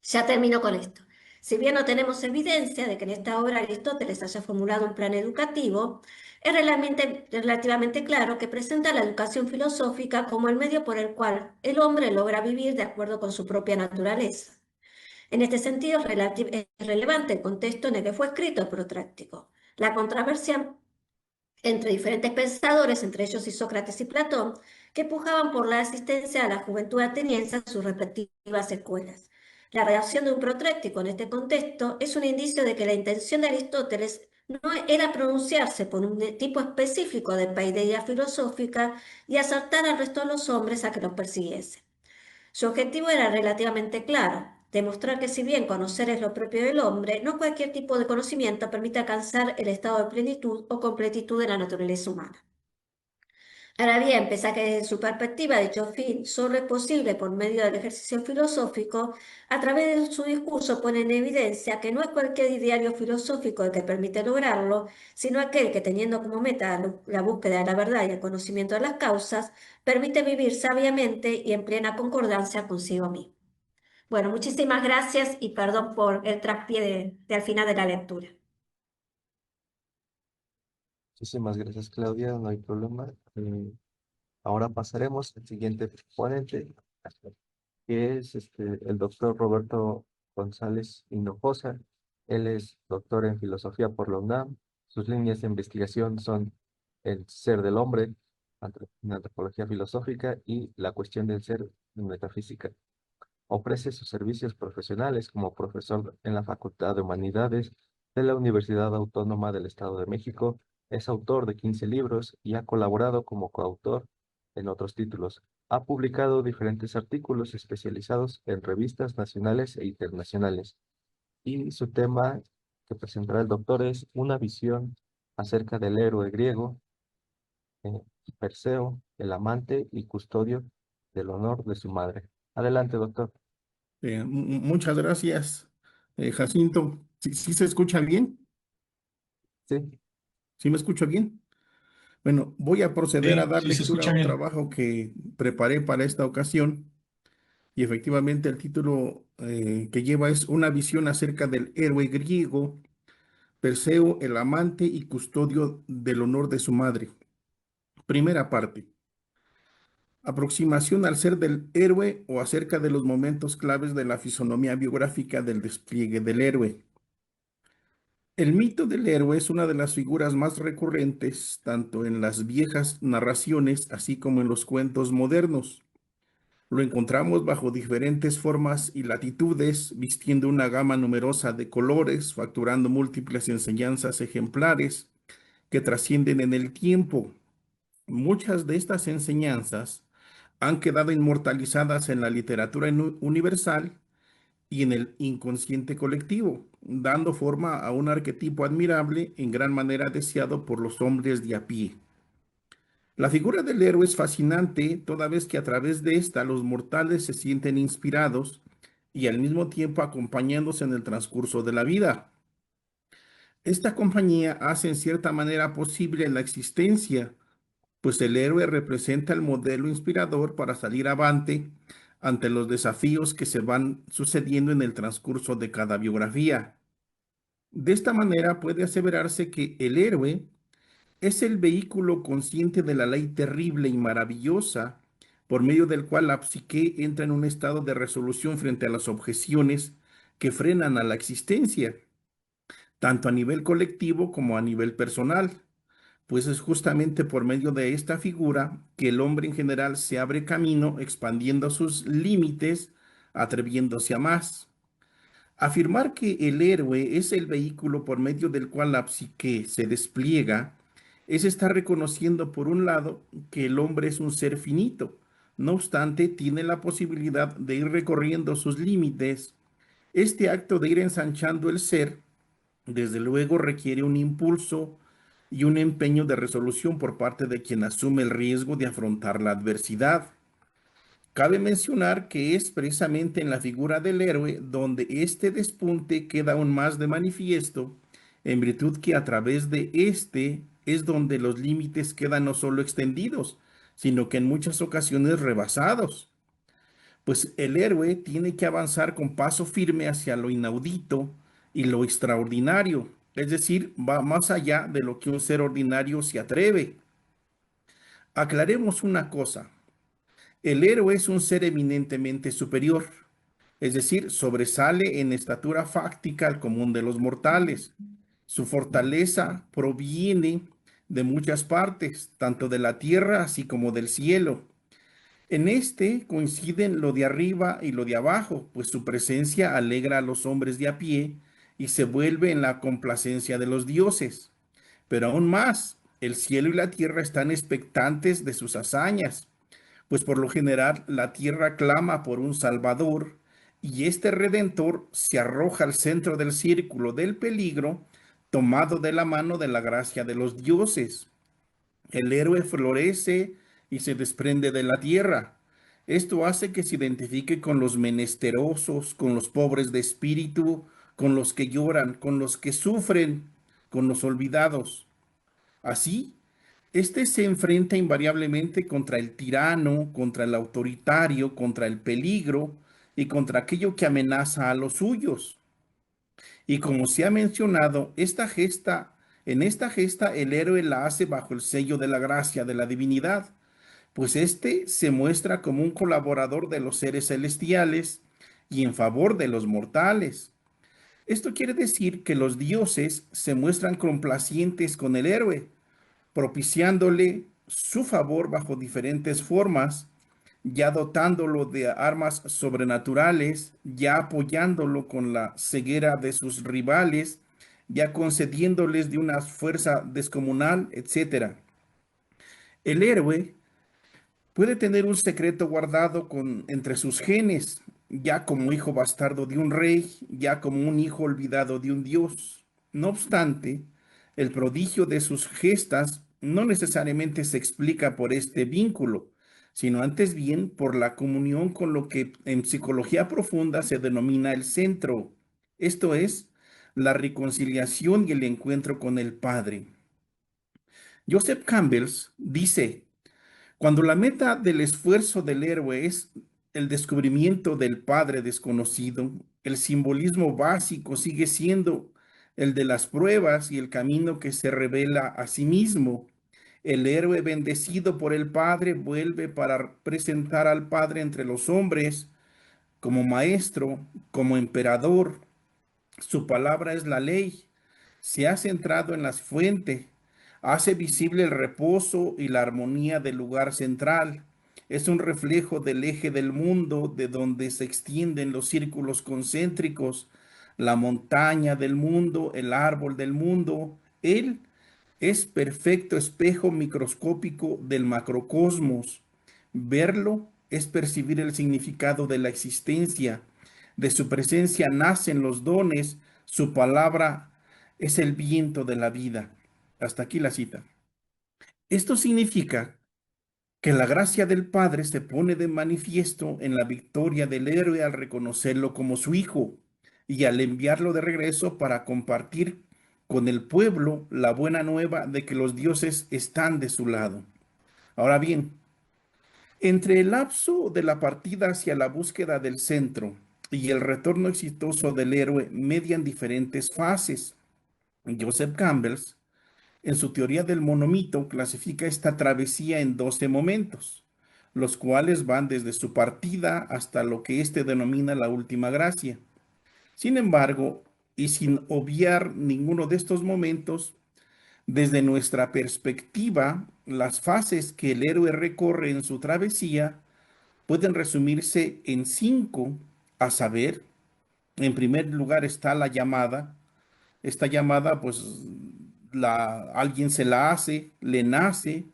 Ya termino con esto. Si bien no tenemos evidencia de que en esta obra Aristóteles haya formulado un plan educativo, es relativamente claro que presenta la educación filosófica como el medio por el cual el hombre logra vivir de acuerdo con su propia naturaleza. En este sentido, es relevante el contexto en el que fue escrito el protráctico. La controversia entre diferentes pensadores, entre ellos Sócrates y Platón, que pujaban por la asistencia a la juventud ateniense en sus respectivas escuelas. La redacción de un protráctico en este contexto es un indicio de que la intención de Aristóteles no era pronunciarse por un tipo específico de paideia filosófica y asaltar al resto de los hombres a que los persiguiesen. Su objetivo era relativamente claro: demostrar que si bien conocer es lo propio del hombre, no cualquier tipo de conocimiento permite alcanzar el estado de plenitud o completitud de la naturaleza humana. Ahora bien, pese a que desde su perspectiva dicho fin solo es posible por medio del ejercicio filosófico, a través de su discurso pone en evidencia que no es cualquier ideario filosófico el que permite lograrlo, sino aquel que, teniendo como meta la búsqueda de la verdad y el conocimiento de las causas, permite vivir sabiamente y en plena concordancia consigo mismo. Bueno, muchísimas gracias y perdón por el traspié de al final de la lectura. Muchísimas gracias, Claudia, no hay problema. Ahora pasaremos al siguiente ponente, que es el doctor Roberto González Hinojosa. Él es doctor en filosofía por la UNAM. Sus líneas de investigación son el ser del hombre, en antropología filosófica, y la cuestión del ser en metafísica. Ofrece sus servicios profesionales como profesor en la Facultad de Humanidades de la Universidad Autónoma del Estado de México. Es autor de 15 libros y ha colaborado como coautor en otros títulos. Ha publicado diferentes artículos especializados en revistas nacionales e internacionales. Y su tema que presentará el doctor es una visión acerca del héroe griego, eh, Perseo, el amante y custodio del honor de su madre. Adelante, doctor. Muchas gracias, Jacinto. ¿Sí se escucha bien? Sí. ¿Sí me escucho bien? Bueno, voy a proceder a Sí, dar sí, se lectura a escucha un bien. trabajo que preparé para esta ocasión y efectivamente el título que lleva es Una visión acerca del héroe griego Perseo, el amante y custodio del honor de su madre. Primera parte. Aproximación al ser del héroe o acerca de los momentos claves de la fisonomía biográfica del despliegue del héroe. El mito del héroe es una de las figuras más recurrentes tanto en las viejas narraciones así como en los cuentos modernos. Lo encontramos bajo diferentes formas y latitudes, vistiendo una gama numerosa de colores, facturando múltiples enseñanzas ejemplares que trascienden en el tiempo. Muchas de estas enseñanzas han quedado inmortalizadas en la literatura universal y en el inconsciente colectivo, dando forma a un arquetipo admirable en gran manera deseado por los hombres de a pie. La figura del héroe es fascinante, toda vez que a través de esta los mortales se sienten inspirados y al mismo tiempo acompañándose en el transcurso de la vida. Esta compañía hace en cierta manera posible la existencia, pues el héroe representa el modelo inspirador para salir avante ante los desafíos que se van sucediendo en el transcurso de cada biografía. De esta manera puede aseverarse que el héroe es el vehículo consciente de la ley terrible y maravillosa por medio del cual la psique entra en un estado de resolución frente a las objeciones que frenan a la existencia, tanto a nivel colectivo como a nivel personal, pues es justamente por medio de esta figura que el hombre en general se abre camino expandiendo sus límites, atreviéndose a más. Afirmar que el héroe es el vehículo por medio del cual la psique se despliega es estar reconociendo por un lado que el hombre es un ser finito, no obstante tiene la posibilidad de ir recorriendo sus límites. Este acto de ir ensanchando el ser, desde luego, requiere un impulso y un empeño de resolución por parte de quien asume el riesgo de afrontar la adversidad. Cabe mencionar que es precisamente en la figura del héroe donde este despunte queda aún más de manifiesto, en virtud que a través de este es donde los límites quedan no solo extendidos, sino que en muchas ocasiones rebasados. Pues el héroe tiene que avanzar con paso firme hacia lo inaudito y lo extraordinario, es decir, va más allá de lo que un ser ordinario se atreve. Aclaremos una cosa. El héroe es un ser eminentemente superior, es decir, sobresale en estatura fáctica al común de los mortales. Su fortaleza proviene de muchas partes, tanto de la tierra así como del cielo. En este coinciden lo de arriba y lo de abajo, pues su presencia alegra a los hombres de a pie y se vuelve en la complacencia de los dioses. Pero aún más, el cielo y la tierra están expectantes de sus hazañas, pues por lo general la tierra clama por un Salvador y este Redentor se arroja al centro del círculo del peligro, tomado de la mano de la gracia de los dioses. El héroe florece y se desprende de la tierra. Esto hace que se identifique con los menesterosos, con los pobres de espíritu, con los que lloran, con los que sufren, con los olvidados. Así, este se enfrenta invariablemente contra el tirano, contra el autoritario, contra el peligro y contra aquello que amenaza a los suyos. Y como se ha mencionado, en esta gesta el héroe la hace bajo el sello de la gracia de la divinidad, pues éste se muestra como un colaborador de los seres celestiales y en favor de los mortales. Esto quiere decir que los dioses se muestran complacientes con el héroe, propiciándole su favor bajo diferentes formas, ya dotándolo de armas sobrenaturales, ya apoyándolo con la ceguera de sus rivales, ya concediéndoles de una fuerza descomunal, etc. El héroe puede tener un secreto guardado entre sus genes, ya como hijo bastardo de un rey, ya como un hijo olvidado de un dios. No obstante, el prodigio de sus gestas no necesariamente se explica por este vínculo, sino antes bien por la comunión con lo que en psicología profunda se denomina el centro, esto es, la reconciliación y el encuentro con el Padre. Joseph Campbell dice: cuando la meta del esfuerzo del héroe es el descubrimiento del Padre desconocido, el simbolismo básico sigue siendo el de las pruebas y el camino que se revela a sí mismo. El héroe bendecido por el Padre vuelve para presentar al Padre entre los hombres como maestro, como emperador. Su palabra es la ley. Se ha centrado en las fuentes, hace visible el reposo y la armonía del lugar central. Es un reflejo del eje del mundo, de donde se extienden los círculos concéntricos, la montaña del mundo, el árbol del mundo. Él es perfecto espejo microscópico del macrocosmos. Verlo es percibir el significado de la existencia. De su presencia nacen los dones, su palabra es el viento de la vida. Hasta aquí la cita. Esto significa que la gracia del Padre se pone de manifiesto en la victoria del héroe al reconocerlo como su hijo y al enviarlo de regreso para compartir con el pueblo la buena nueva de que los dioses están de su lado. Ahora bien, entre el lapso de la partida hacia la búsqueda del centro y el retorno exitoso del héroe median diferentes fases. Joseph Campbell, en su teoría del monomito, clasifica esta travesía en 12 momentos, los cuales van desde su partida hasta lo que éste denomina la última gracia. Sin embargo, y sin obviar ninguno de estos momentos, desde nuestra perspectiva, las fases que el héroe recorre en su travesía pueden resumirse en 5, a saber, en primer lugar está la llamada. Esta llamada, pues, alguien se la hace, le nace.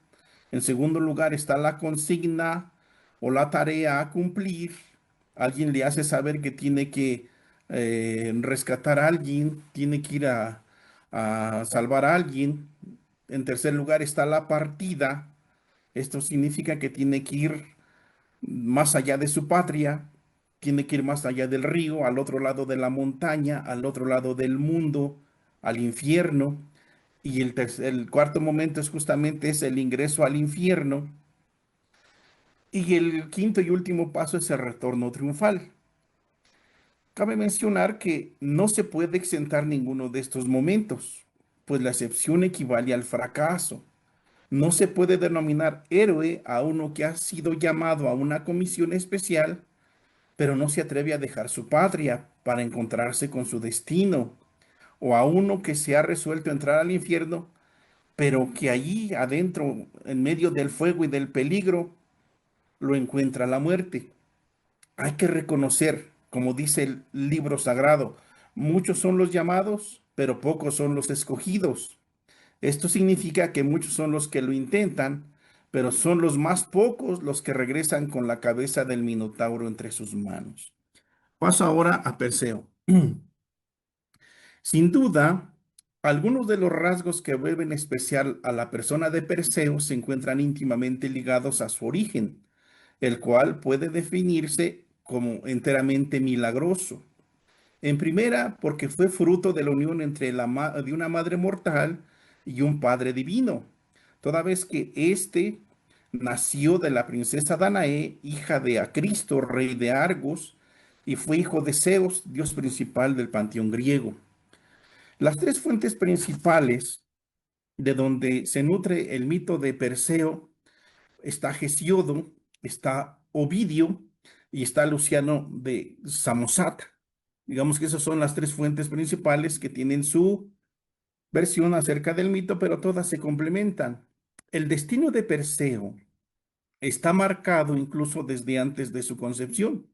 En segundo lugar está la consigna o la tarea a cumplir. Alguien le hace saber que tiene que rescatar a alguien, tiene que ir a salvar a alguien. En tercer lugar está la partida. Esto significa que tiene que ir más allá de su patria, tiene que ir más allá del río, al otro lado de la montaña, al otro lado del mundo, al infierno. Y el cuarto momento es justamente es el ingreso al infierno. Y el quinto y último paso es el retorno triunfal. Cabe mencionar que no se puede exentar ninguno de estos momentos, pues la excepción equivale al fracaso. No se puede denominar héroe a uno que ha sido llamado a una comisión especial, pero no se atreve a dejar su patria para encontrarse con su destino, o a uno que se ha resuelto entrar al infierno, pero que allí adentro, en medio del fuego y del peligro, lo encuentra la muerte. Hay que reconocer, como dice el libro sagrado, muchos son los llamados, pero pocos son los escogidos. Esto significa que muchos son los que lo intentan, pero son los más pocos los que regresan con la cabeza del Minotauro entre sus manos. Paso ahora a Perseo. Sin duda, algunos de los rasgos que vuelven especial a la persona de Perseo se encuentran íntimamente ligados a su origen, el cual puede definirse como enteramente milagroso. En primera, porque fue fruto de la unión entre de una madre mortal y un padre divino, toda vez que éste nació de la princesa Danae, hija de Acristo, rey de Argos, y fue hijo de Zeus, dios principal del panteón griego. Las tres fuentes principales de donde se nutre el mito de Perseo está Hesíodo, está Ovidio y está Luciano de Samosata. Digamos que esas son las tres fuentes principales que tienen su versión acerca del mito, pero todas se complementan. El destino de Perseo está marcado incluso desde antes de su concepción,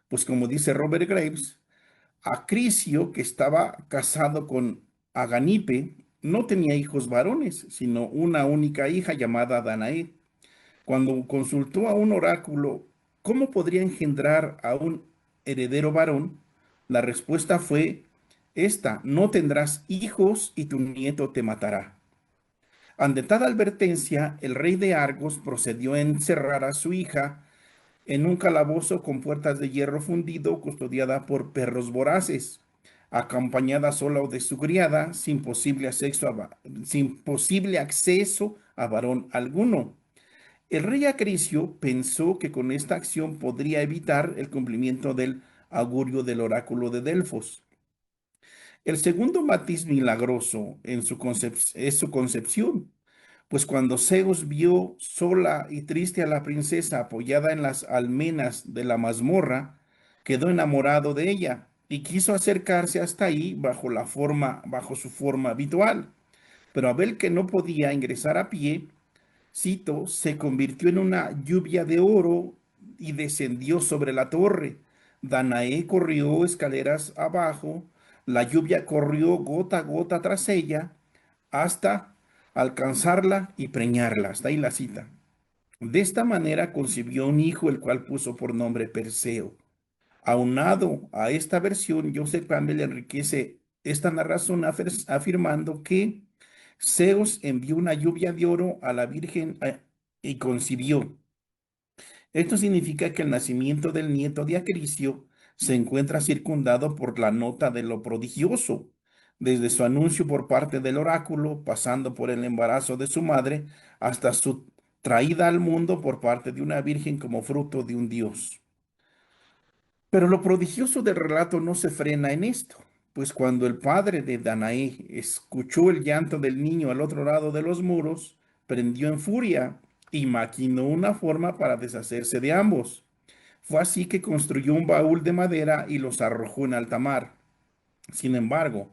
pues como dice Robert Graves, Acrisio, que estaba casado con Aganipe, no tenía hijos varones, sino una única hija llamada Danae. Cuando consultó a un oráculo cómo podría engendrar a un heredero varón, la respuesta fue esta: no tendrás hijos y tu nieto te matará. Ante tal advertencia, el rey de Argos procedió a encerrar a su hija en un calabozo con puertas de hierro fundido, custodiada por perros voraces, acompañada sola de su criada, sin posible acceso a varón alguno. El rey Acrisiu pensó que con esta acción podría evitar el cumplimiento del augurio del oráculo de Delfos. El segundo matiz milagroso es su concepción, pues cuando Zeus vio sola y triste a la princesa apoyada en las almenas de la mazmorra, quedó enamorado de ella y quiso acercarse hasta ahí bajo su forma habitual. Pero al ver que no podía ingresar a pie, Cito, se convirtió en una lluvia de oro y descendió sobre la torre. Danae corrió escaleras abajo, la lluvia corrió gota a gota tras ella hasta alcanzarla y preñarla. Hasta ahí la cita. De esta manera concibió un hijo, el cual puso por nombre Perseo. Aunado a esta versión, Joseph Campbell enriquece esta narración afirmando que Zeus envió una lluvia de oro a la Virgen y concibió. Esto significa que el nacimiento del nieto de Acrisiu se encuentra circundado por la nota de lo prodigioso, desde su anuncio por parte del oráculo, pasando por el embarazo de su madre, hasta su traída al mundo por parte de una virgen como fruto de un dios. Pero lo prodigioso del relato no se frena en esto, pues cuando el padre de Danae escuchó el llanto del niño al otro lado de los muros, prendió en furia y maquinó una forma para deshacerse de ambos. Fue así que construyó un baúl de madera y los arrojó en alta mar. Sin embargo,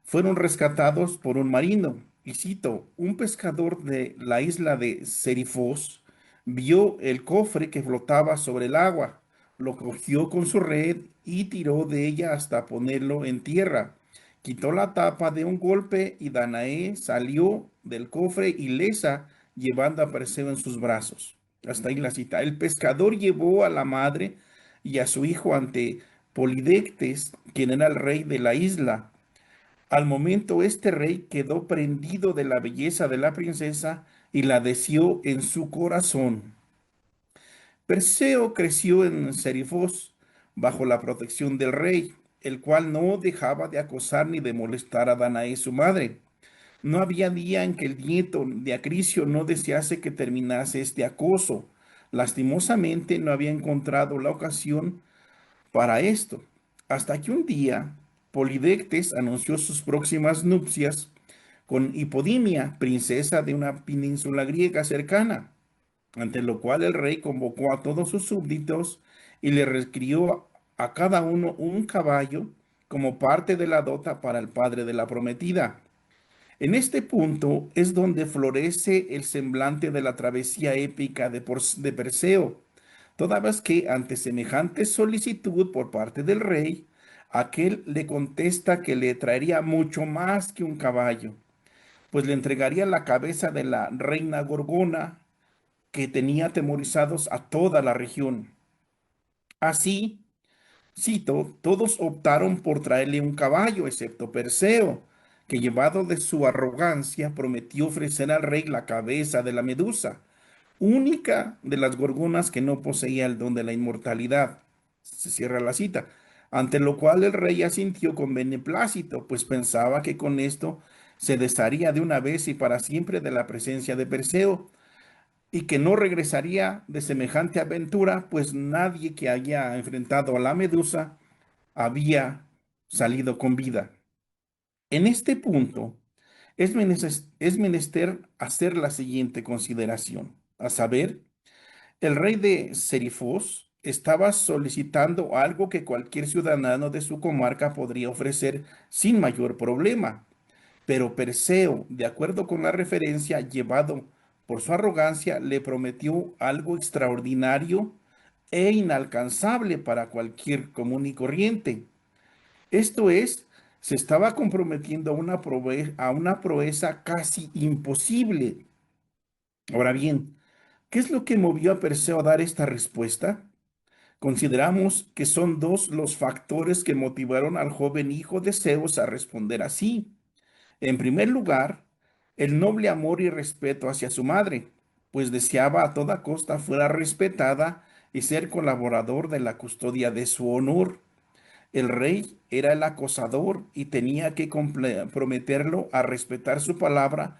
fueron rescatados por un marino. Y cito, un pescador de la isla de Serifos vio el cofre que flotaba sobre el agua, lo cogió con su red y tiró de ella hasta ponerlo en tierra. Quitó la tapa de un golpe y Danae salió del cofre ilesa, llevando a Perseo en sus brazos. Hasta ahí la cita. El pescador llevó a la madre y a su hijo ante Polidectes, quien era el rey de la isla. Al momento este rey quedó prendido de la belleza de la princesa y la deseó en su corazón. Perseo creció en Serifos bajo la protección del rey, el cual no dejaba de acosar ni de molestar a Danae su madre. No había día en que el nieto de Acrisiu no desease que terminase este acoso. Lastimosamente no había encontrado la ocasión para esto, hasta que un día Polidectes anunció sus próximas nupcias con Hipodimia, princesa de una península griega cercana, ante lo cual el rey convocó a todos sus súbditos y le requirió a cada uno un caballo como parte de la dota para el padre de la prometida. En este punto es donde florece el semblante de la travesía épica de Perseo, toda vez que ante semejante solicitud por parte del rey, aquel le contesta que le traería mucho más que un caballo, pues le entregaría la cabeza de la reina Gorgona, que tenía atemorizados a toda la región. Así, cito, todos optaron por traerle un caballo, excepto Perseo, que llevado de su arrogancia prometió ofrecer al rey la cabeza de la medusa, única de las gorgonas que no poseía el don de la inmortalidad. Se cierra la cita. Ante lo cual el rey asintió con beneplácito, pues pensaba que con esto se desharía de una vez y para siempre de la presencia de Perseo, y que no regresaría de semejante aventura, pues nadie que haya enfrentado a la medusa había salido con vida. En este punto, es menester hacer la siguiente consideración, a saber, el rey de Serifos estaba solicitando algo que cualquier ciudadano de su comarca podría ofrecer sin mayor problema, pero Perseo, de acuerdo con la referencia llevado por su arrogancia, le prometió algo extraordinario e inalcanzable para cualquier común y corriente. Esto es, se estaba comprometiendo a una proeza casi imposible. Ahora bien, ¿qué es lo que movió a Perseo a dar esta respuesta? Consideramos que son dos los factores que motivaron al joven hijo de Zeus a responder así. En primer lugar, el noble amor y respeto hacia su madre, pues deseaba a toda costa fuera respetada y ser colaborador de la custodia de su honor. El rey era el acosador y tenía que comprometerlo a respetar su palabra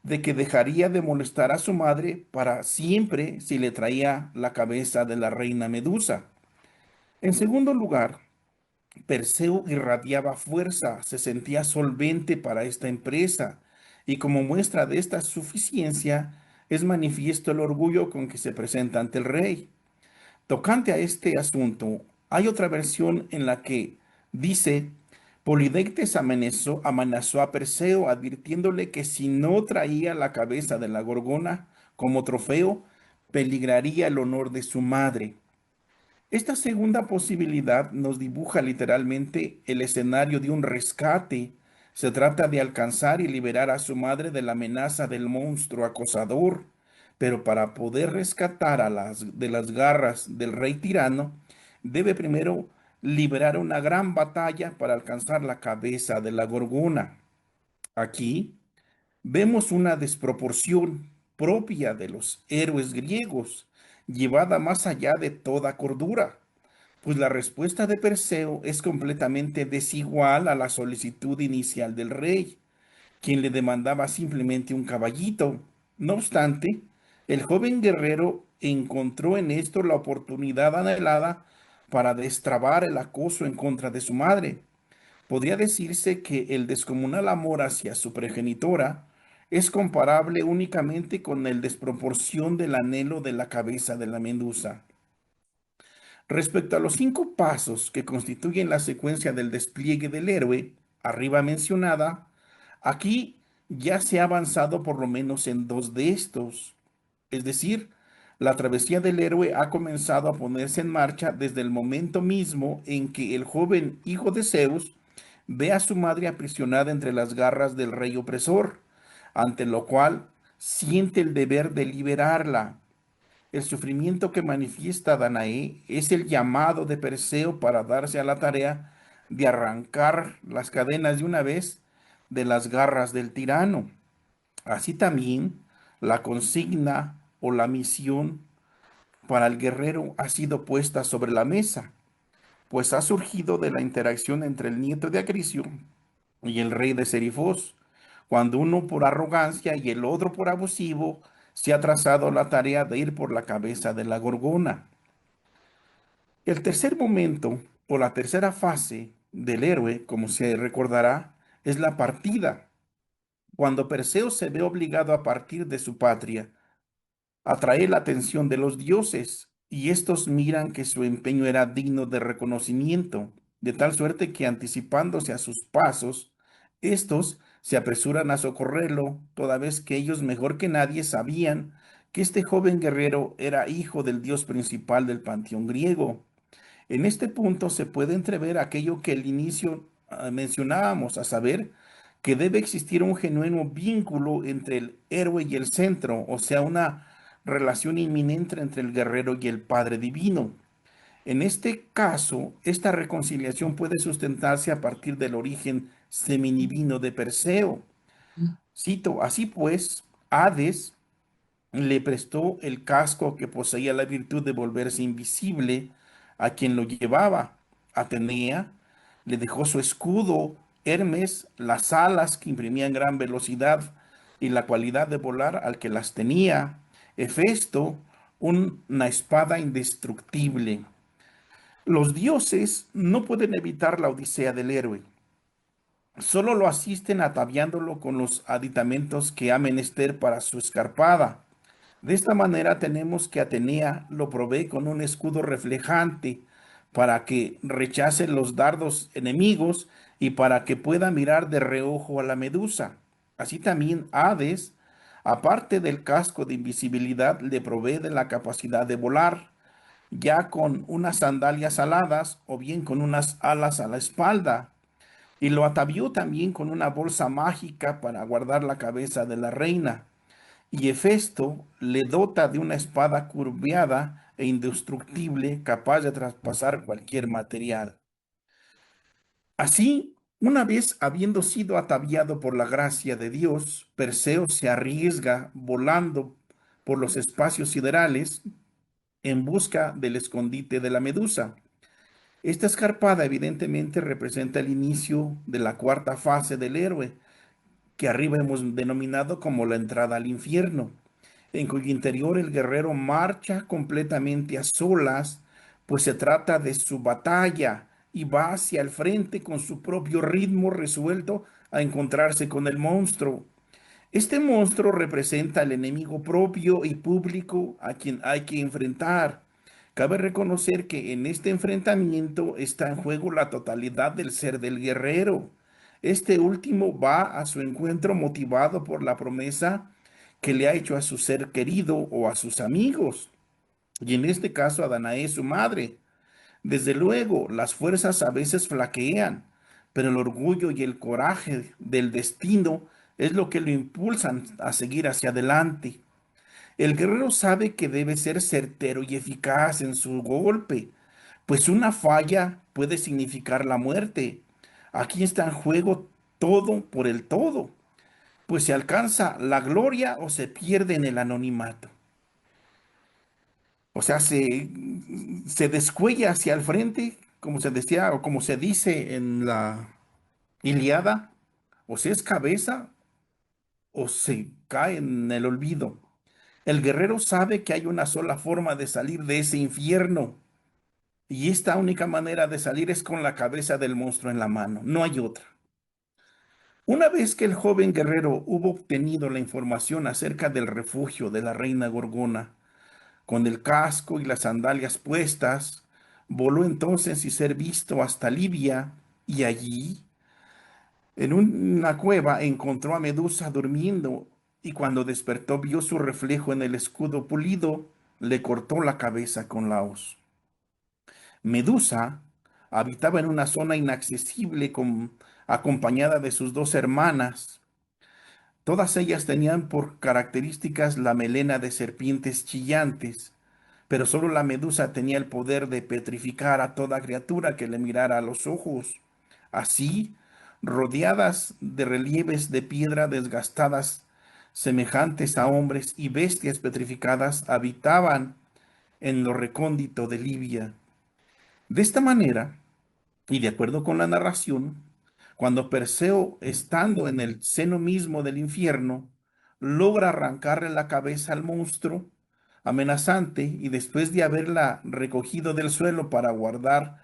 de que dejaría de molestar a su madre para siempre si le traía la cabeza de la reina Medusa. En segundo lugar, Perseo irradiaba fuerza, se sentía solvente para esta empresa, y como muestra de esta suficiencia, es manifiesto el orgullo con que se presenta ante el rey. Tocante a este asunto, hay otra versión en la que dice, Polidectes amenazó a Perseo advirtiéndole que si no traía la cabeza de la gorgona como trofeo, peligraría el honor de su madre. Esta segunda posibilidad nos dibuja literalmente el escenario de un rescate. Se trata de alcanzar y liberar a su madre de la amenaza del monstruo acosador. Pero para poder rescatar de las garras del rey tirano, debe primero liberar una gran batalla para alcanzar la cabeza de la gorgona. Aquí vemos una desproporción propia de los héroes griegos, llevada más allá de toda cordura, pues la respuesta de Perseo es completamente desigual a la solicitud inicial del rey, quien le demandaba simplemente un caballito. No obstante, el joven guerrero encontró en esto la oportunidad anhelada para destrabar el acoso en contra de su madre. Podría decirse que el descomunal amor hacia su progenitora es comparable únicamente con el desproporción del anhelo de la cabeza de la Medusa. Respecto a los 5 pasos que constituyen la secuencia del despliegue del héroe, arriba mencionada, aquí ya se ha avanzado por lo menos en 2 de estos. Es decir, la travesía del héroe ha comenzado a ponerse en marcha desde el momento mismo en que el joven hijo de Zeus ve a su madre aprisionada entre las garras del rey opresor, ante lo cual siente el deber de liberarla. El sufrimiento que manifiesta Danae es el llamado de Perseo para darse a la tarea de arrancar las cadenas de una vez de las garras del tirano. Así también, la consigna o la misión para el guerrero ha sido puesta sobre la mesa, pues ha surgido de la interacción entre el nieto de Acrisiu y el rey de Serifos, cuando uno por arrogancia y el otro por abusivo se ha trazado la tarea de ir por la cabeza de la gorgona. El tercer momento o la tercera fase del héroe, como se recordará, es la partida, cuando Perseo se ve obligado a partir de su patria, atrae la atención de los dioses, y estos miran que su empeño era digno de reconocimiento, de tal suerte que anticipándose a sus pasos, estos se apresuran a socorrerlo, toda vez que ellos mejor que nadie sabían que este joven guerrero era hijo del dios principal del panteón griego. En este punto se puede entrever aquello que al inicio mencionábamos, a saber, que debe existir un genuino vínculo entre el héroe y el centro, o sea, una relación inminente entre el guerrero y el Padre Divino. En este caso, esta reconciliación puede sustentarse a partir del origen seminivino de Perseo. Cito, así pues, Hades le prestó el casco que poseía la virtud de volverse invisible a quien lo llevaba. Atenea le dejó su escudo, Hermes las alas que imprimían gran velocidad y la cualidad de volar al que las tenía, Hefesto una espada indestructible. Los dioses no pueden evitar la odisea del héroe, solo lo asisten ataviándolo con los aditamentos que ha menester para su escarpada. De esta manera tenemos que Atenea lo provee con un escudo reflejante para que rechace los dardos enemigos y para que pueda mirar de reojo a la Medusa. Así también Hades, aparte del casco de invisibilidad, le provee de la capacidad de volar, ya con unas sandalias aladas o bien con unas alas a la espalda. Y lo atavió también con una bolsa mágica para guardar la cabeza de la reina. Y Hefesto le dota de una espada curveada e indestructible capaz de traspasar cualquier material. Así, una vez habiendo sido ataviado por la gracia de Dios, Perseo se arriesga volando por los espacios siderales en busca del escondite de la Medusa. Esta escarpada evidentemente representa el inicio de la cuarta fase del héroe, que arriba hemos denominado como la entrada al infierno, en cuyo interior el guerrero marcha completamente a solas, pues se trata de su batalla y va hacia el frente con su propio ritmo resuelto a encontrarse con el monstruo. Este monstruo representa al enemigo propio y público a quien hay que enfrentar. Cabe reconocer que en este enfrentamiento está en juego la totalidad del ser del guerrero. Este último va a su encuentro motivado por la promesa que le ha hecho a su ser querido o a sus amigos, y en este caso a Danae, su madre. Desde luego, las fuerzas a veces flaquean, pero el orgullo y el coraje del destino es lo que lo impulsan a seguir hacia adelante. El guerrero sabe que debe ser certero y eficaz en su golpe, pues una falla puede significar la muerte. Aquí está en juego todo por el todo, pues se alcanza la gloria o se pierde en el anonimato. O sea, se descuella hacia el frente, como se decía, o como se dice en la Ilíada, o se es cabeza o se cae en el olvido. El guerrero sabe que hay una sola forma de salir de ese infierno, y esta única manera de salir es con la cabeza del monstruo en la mano, no hay otra. Una vez que el joven guerrero hubo obtenido la información acerca del refugio de la reina Gorgona, con el casco y las sandalias puestas, voló entonces sin ser visto hasta Libia, y allí, en una cueva, encontró a Medusa durmiendo, y cuando despertó vio su reflejo en el escudo pulido, le cortó la cabeza con la hoz. Medusa habitaba en una zona inaccesible acompañada de sus dos hermanas. Todas ellas tenían por características la melena de serpientes chillantes, pero solo la medusa tenía el poder de petrificar a toda criatura que le mirara a los ojos. Así, rodeadas de relieves de piedra desgastadas, semejantes a hombres y bestias petrificadas, habitaban en lo recóndito de Libia. De esta manera, y de acuerdo con la narración, cuando Perseo, estando en el seno mismo del infierno, logra arrancarle la cabeza al monstruo amenazante, y después de haberla recogido del suelo para guardar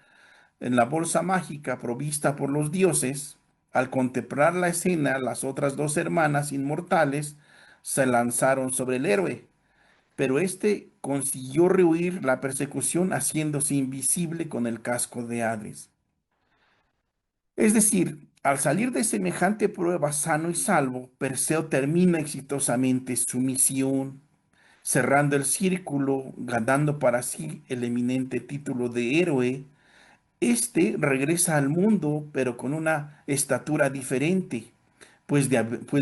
en la bolsa mágica provista por los dioses, al contemplar la escena, las otras dos hermanas inmortales se lanzaron sobre el héroe, pero éste consiguió rehuir la persecución haciéndose invisible con el casco de Hades. Es decir, al salir de semejante prueba sano y salvo, Perseo termina exitosamente su misión, cerrando el círculo, ganando para sí el eminente título de héroe. Este regresa al mundo, pero con una estatura diferente, pues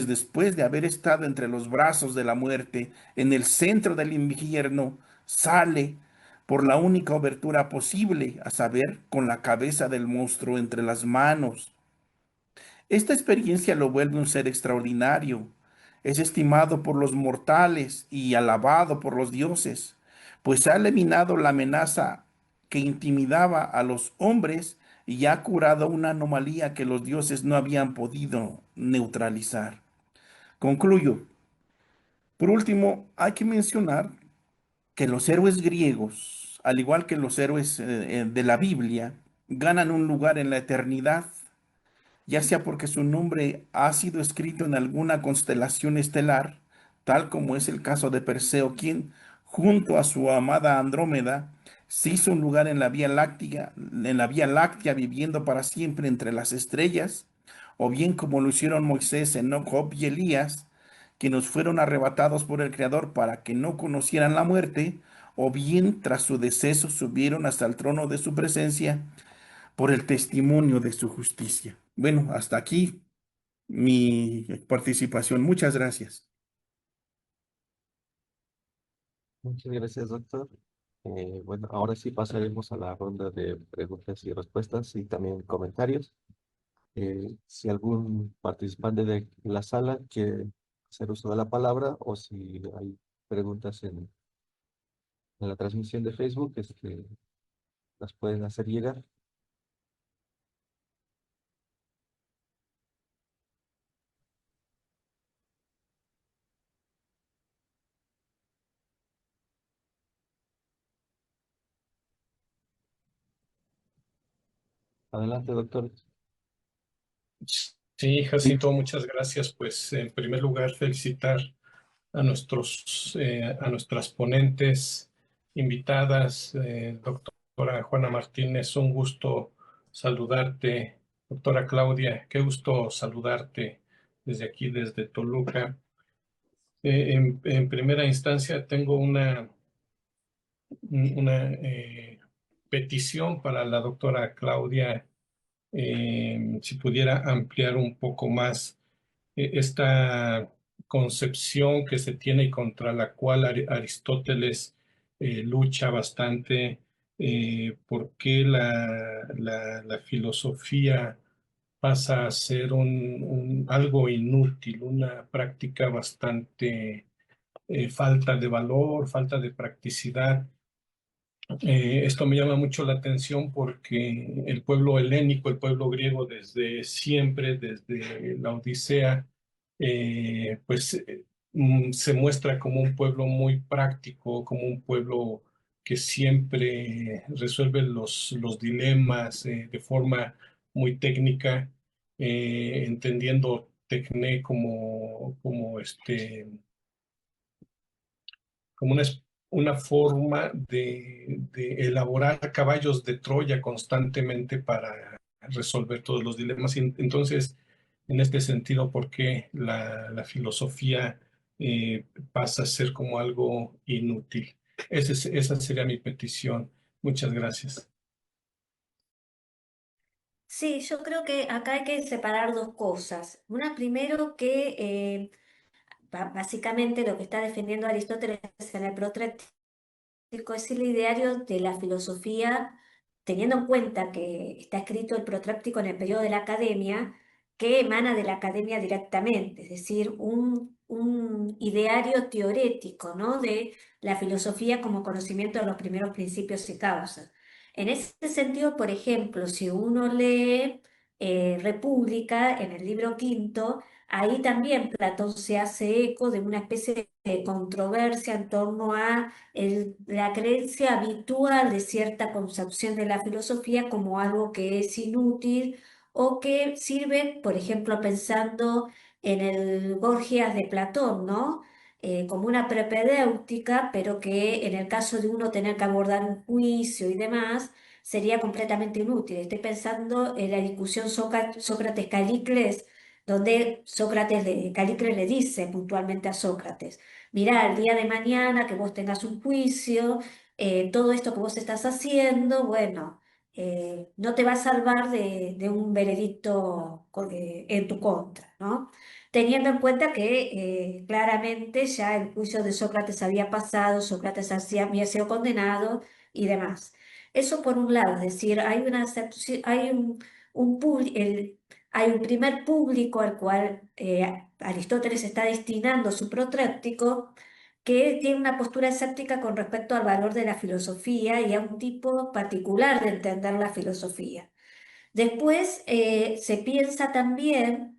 después de haber estado entre los brazos de la muerte, en el centro del infierno, sale por la única obertura posible, a saber, con la cabeza del monstruo entre las manos. Esta experiencia lo vuelve un ser extraordinario. Es estimado por los mortales y alabado por los dioses, pues ha eliminado la amenaza que intimidaba a los hombres y ha curado una anomalía que los dioses no habían podido neutralizar. Concluyo. Por último, hay que mencionar que los héroes griegos, al igual que los héroes de la Biblia, ganan un lugar en la eternidad, ya sea porque su nombre ha sido escrito en alguna constelación estelar, tal como es el caso de Perseo, quien, junto a su amada Andrómeda, se hizo un lugar en la Vía Láctea, viviendo para siempre entre las estrellas, o bien como lo hicieron Moisés, Enoc, Job y Elías, que nos fueron arrebatados por el Creador para que no conocieran la muerte, o bien tras su deceso subieron hasta el trono de su presencia por el testimonio de su justicia. Bueno, hasta aquí mi participación. Muchas gracias. Muchas gracias, doctor. Bueno, ahora sí pasaremos a la ronda de preguntas y respuestas y también comentarios. Si algún participante de la sala quiere hacer uso de la palabra o si hay preguntas en la transmisión de Facebook, las pueden hacer llegar. Adelante, doctor. Sí, Jacinto, muchas gracias. Pues en primer lugar, felicitar a nuestras ponentes invitadas, doctora Juana Martínez, un gusto saludarte. Doctora Claudia, qué gusto saludarte desde aquí, desde Toluca. En primera instancia, tengo una petición para la doctora Claudia, si pudiera ampliar un poco más esta concepción que se tiene y contra la cual Aristóteles lucha bastante, por qué la filosofía pasa a ser algo inútil, una práctica bastante falta de valor, falta de practicidad. Esto me llama mucho la atención porque el pueblo helénico, el pueblo griego, desde siempre, desde la Odisea, se muestra como un pueblo muy práctico, como un pueblo que siempre resuelve los dilemas de forma muy técnica, entendiendo tecné como una forma de elaborar caballos de Troya constantemente para resolver todos los dilemas. Entonces, en este sentido, ¿por qué la filosofía pasa a ser como algo inútil? Esa sería mi petición. Muchas gracias. Sí, yo creo que acá hay que separar dos cosas. Una, primero, que básicamente lo que está defendiendo Aristóteles en el Protréptico es el ideario de la filosofía, teniendo en cuenta que está escrito el Protráctico en el periodo de la Academia, que emana de la Academia directamente, es decir, un ideario teorético, ¿no?, de la filosofía como conocimiento de los primeros principios y causas. En ese sentido, por ejemplo, si uno lee República en el libro quinto, ahí también Platón se hace eco de una especie de controversia en torno a la creencia habitual de cierta concepción de la filosofía como algo que es inútil o que sirve, por ejemplo, pensando en el Gorgias de Platón, ¿no? Como una prepedéutica, pero que en el caso de uno tener que abordar un juicio y demás, sería completamente inútil. Estoy pensando en la discusión Sócrates-Calicles, donde Calicles le dice puntualmente a Sócrates: mirá, el día de mañana que vos tengas un juicio, todo esto que vos estás haciendo, bueno, no te va a salvar de un veredicto en tu contra, ¿no? Teniendo en cuenta que claramente ya el juicio de Sócrates había pasado, Sócrates había sido condenado y demás. Eso por un lado, es decir, hay una hay un, pub- el- hay un primer público al cual Aristóteles está destinando su protráctico, que tiene una postura escéptica con respecto al valor de la filosofía y a un tipo particular de entender la filosofía. Después se piensa también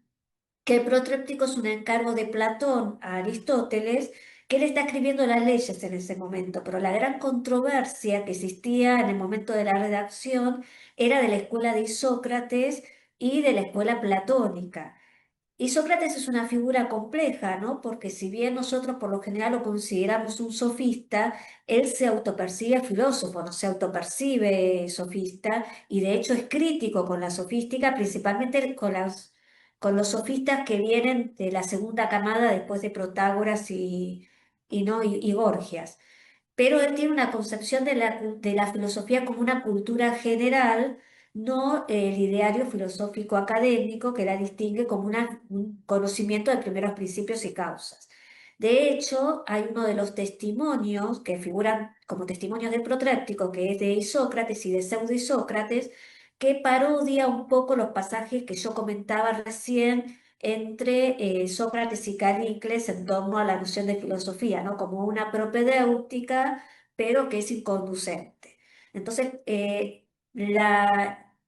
que el protréptico es un encargo de Platón a Aristóteles, que él está escribiendo las leyes en ese momento, pero la gran controversia que existía en el momento de la redacción era de la escuela de Isócrates y de la escuela platónica. Y Sócrates es una figura compleja, ¿no? Porque si bien nosotros por lo general lo consideramos un sofista, él se autopercibe filósofo, no se autopercibe sofista, y de hecho es crítico con la sofística, principalmente con los sofistas que vienen de la segunda camada después de Protágoras ¿no? y Gorgias. Pero él tiene una concepción de la filosofía como una cultura general, no el ideario filosófico académico que la distingue como un conocimiento de primeros principios y causas. De hecho, hay uno de los testimonios que figuran como testimonios del protráctico, que es de Isócrates y de Pseudo-Isócrates, que parodia un poco los pasajes que yo comentaba recién entre Sócrates y Calicles en torno a la noción de filosofía, ¿no? Como una propedéutica, pero que es inconducente. Entonces,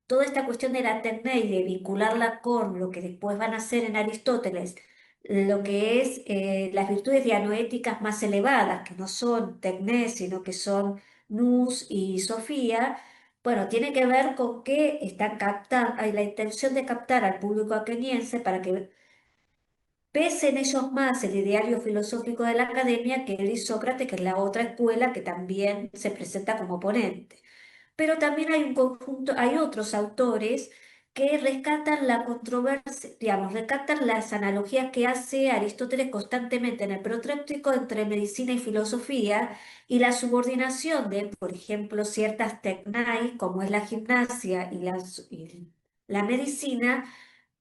toda esta cuestión de la tecné y de vincularla con lo que después van a hacer en Aristóteles, lo que es las virtudes dianoéticas más elevadas, que no son tecné, sino que son nous y sofía, Bueno, tiene que ver con que están captando, hay la intención de captar al público ateniense para que pesen ellos más el ideario filosófico de la academia que él y Sócrates, que es la otra escuela que también se presenta como oponente. Pero también hay un conjunto, hay otros autores que rescatan la controversia, digamos, rescatan las analogías que hace Aristóteles constantemente en el Protréptico entre medicina y filosofía y la subordinación de, por ejemplo, ciertas tecnai, como es la gimnasia y la medicina,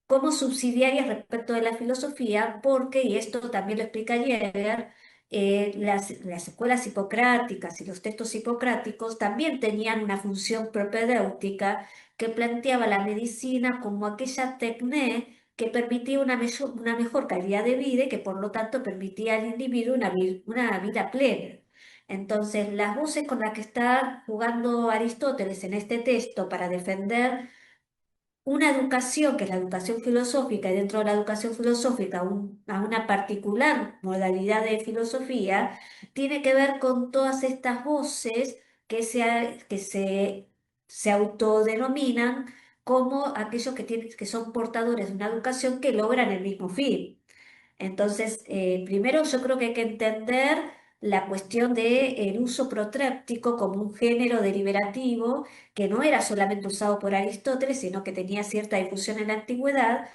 como subsidiarias respecto de la filosofía, porque, y esto también lo explica Jäger, las escuelas hipocráticas y los textos hipocráticos también tenían una función propedéutica que planteaba la medicina como aquella tecné que permitía una mejor calidad de vida y que por lo tanto permitía al individuo una vida plena. Entonces, las voces con las que está jugando Aristóteles en este texto para defender una educación, que es la educación filosófica, y dentro de la educación filosófica a una particular modalidad de filosofía, tiene que ver con todas estas voces que se autodenominan como aquellos que son portadores de una educación que logran el mismo fin. Entonces, primero yo creo que hay que entender la cuestión del uso protréptico como un género deliberativo que no era solamente usado por Aristóteles, sino que tenía cierta difusión en la antigüedad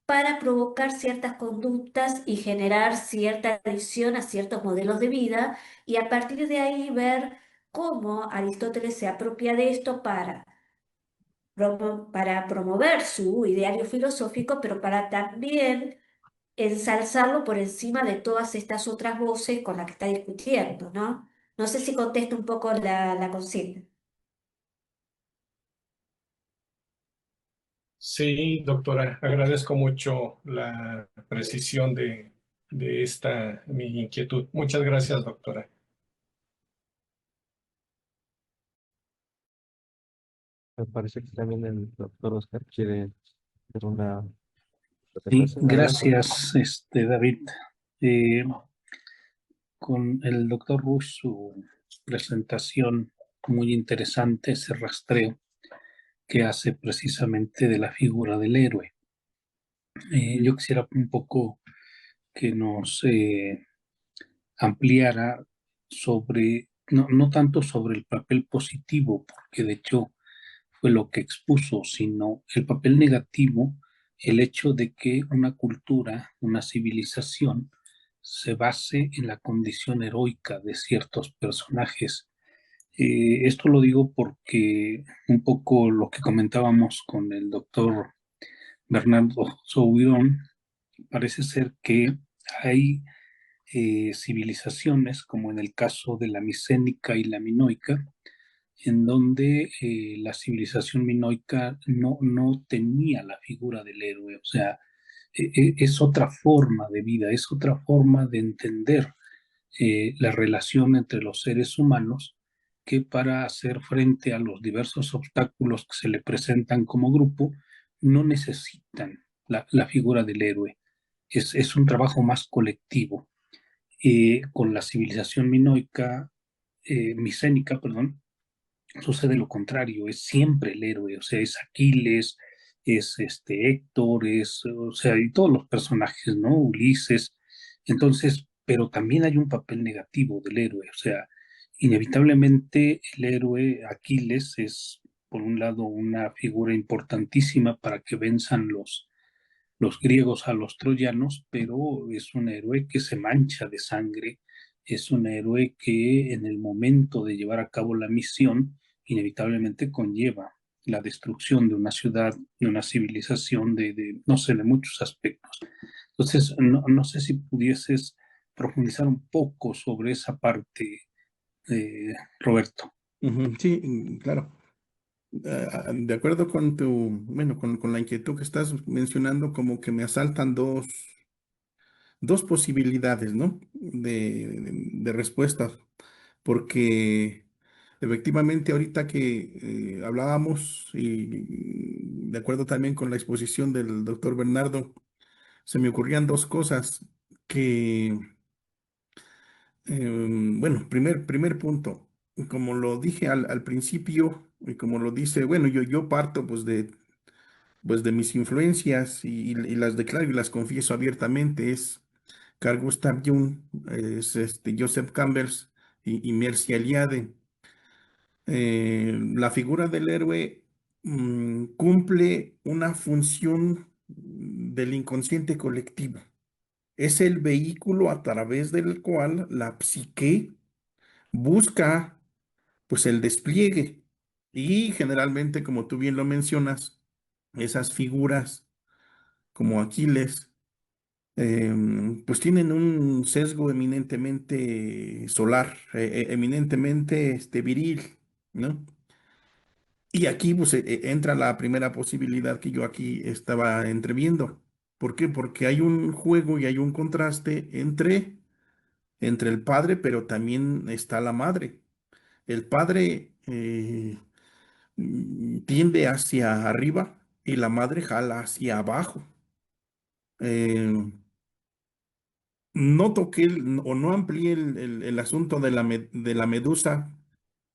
para provocar ciertas conductas y generar cierta adicción a ciertos modelos de vida y a partir de ahí ver cómo Aristóteles se apropia de esto para promover su ideario filosófico, pero para también ensalzarlo por encima de todas estas otras voces con las que está discutiendo, ¿no? No sé si contesto un poco la consigna. Sí, doctora, agradezco mucho la precisión de esta mi inquietud. Muchas gracias, doctora. Me parece que también el doctor Oscar quiere hacer una Sí, presentación. Adelante. gracias, David. Eh, con el doctor Rush, su presentación muy interesante, ese rastreo que hace precisamente de la figura del héroe. Yo quisiera un poco que nos ampliara sobre, no tanto sobre el papel positivo, porque de hecho fue lo que expuso, sino el papel negativo, el hecho de que una cultura, una civilización, se base en la condición heroica de ciertos personajes. Esto lo digo porque un poco lo que comentábamos con el doctor Bernardo Soubirón, parece ser que hay civilizaciones, como en el caso de la micénica y la minoica, en donde la civilización minoica no tenía la figura del héroe, o sea, es otra forma de vida, es otra forma de entender la relación entre los seres humanos que para hacer frente a los diversos obstáculos que se le presentan como grupo, no necesitan la figura del héroe. Es un trabajo más colectivo. Con la civilización micénica, perdón, sucede lo contrario, es siempre el héroe, o sea, es Aquiles, es Héctor, o sea, y todos los personajes, ¿no? Ulises. Entonces, pero también hay un papel negativo del héroe, o sea, inevitablemente el héroe Aquiles es, por un lado, una figura importantísima para que venzan los griegos a los troyanos, pero es un héroe que se mancha de sangre, es un héroe que en el momento de llevar a cabo la misión inevitablemente conlleva la destrucción de una ciudad, de una civilización, no sé, de muchos aspectos. Entonces, no sé si pudieses profundizar un poco sobre esa parte, Roberto. Sí, claro. De acuerdo con bueno, con la inquietud que estás mencionando, como que me asaltan dos posibilidades, ¿no? De respuestas, porque efectivamente ahorita que hablábamos y de acuerdo también con la exposición del doctor Bernardo, se me ocurrían dos cosas que, bueno, primer punto, como lo dije al principio, Y como lo dice, bueno, yo parto pues de mis influencias y las declaro y las confieso abiertamente. Es Carl Gustav Jung, es Joseph Campbell y Mircea Eliade. La figura del héroe cumple una función del inconsciente colectivo. Es el vehículo a través del cual la psique busca pues el despliegue. Y generalmente, como tú bien lo mencionas, esas figuras como Aquiles, pues tienen un sesgo eminentemente solar, eminentemente viril, ¿no? Y aquí pues entra la primera posibilidad que yo aquí estaba entreviendo. ¿Por qué? Porque hay un juego y hay un contraste entre el padre, pero también está la madre. El padre tiende hacia arriba y la madre jala hacia abajo. Eh, no toqué o no amplié el asunto de la medusa,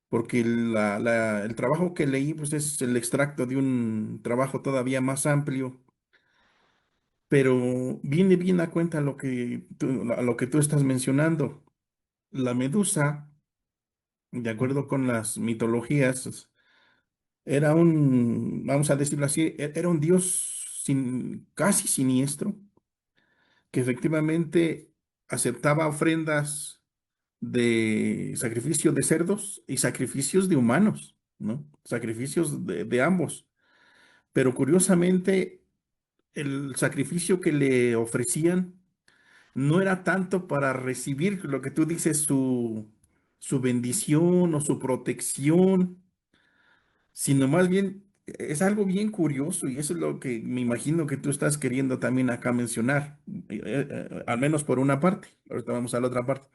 porque el trabajo que leí pues, es el extracto de un trabajo todavía más amplio, pero viene bien a cuenta a lo que tú estás mencionando. La medusa, de acuerdo con las mitologías, vamos a decirlo así, era un dios casi siniestro, que efectivamente aceptaba ofrendas de sacrificio de cerdos y sacrificios de humanos, ¿no? Sacrificios de ambos. Pero curiosamente, el sacrificio que le ofrecían no era tanto para recibir lo que tú dices, su bendición o su protección, sino más bien es algo bien curioso y eso es lo que me imagino que tú estás queriendo también acá mencionar, al menos por una parte. Ahorita vamos a la otra parte.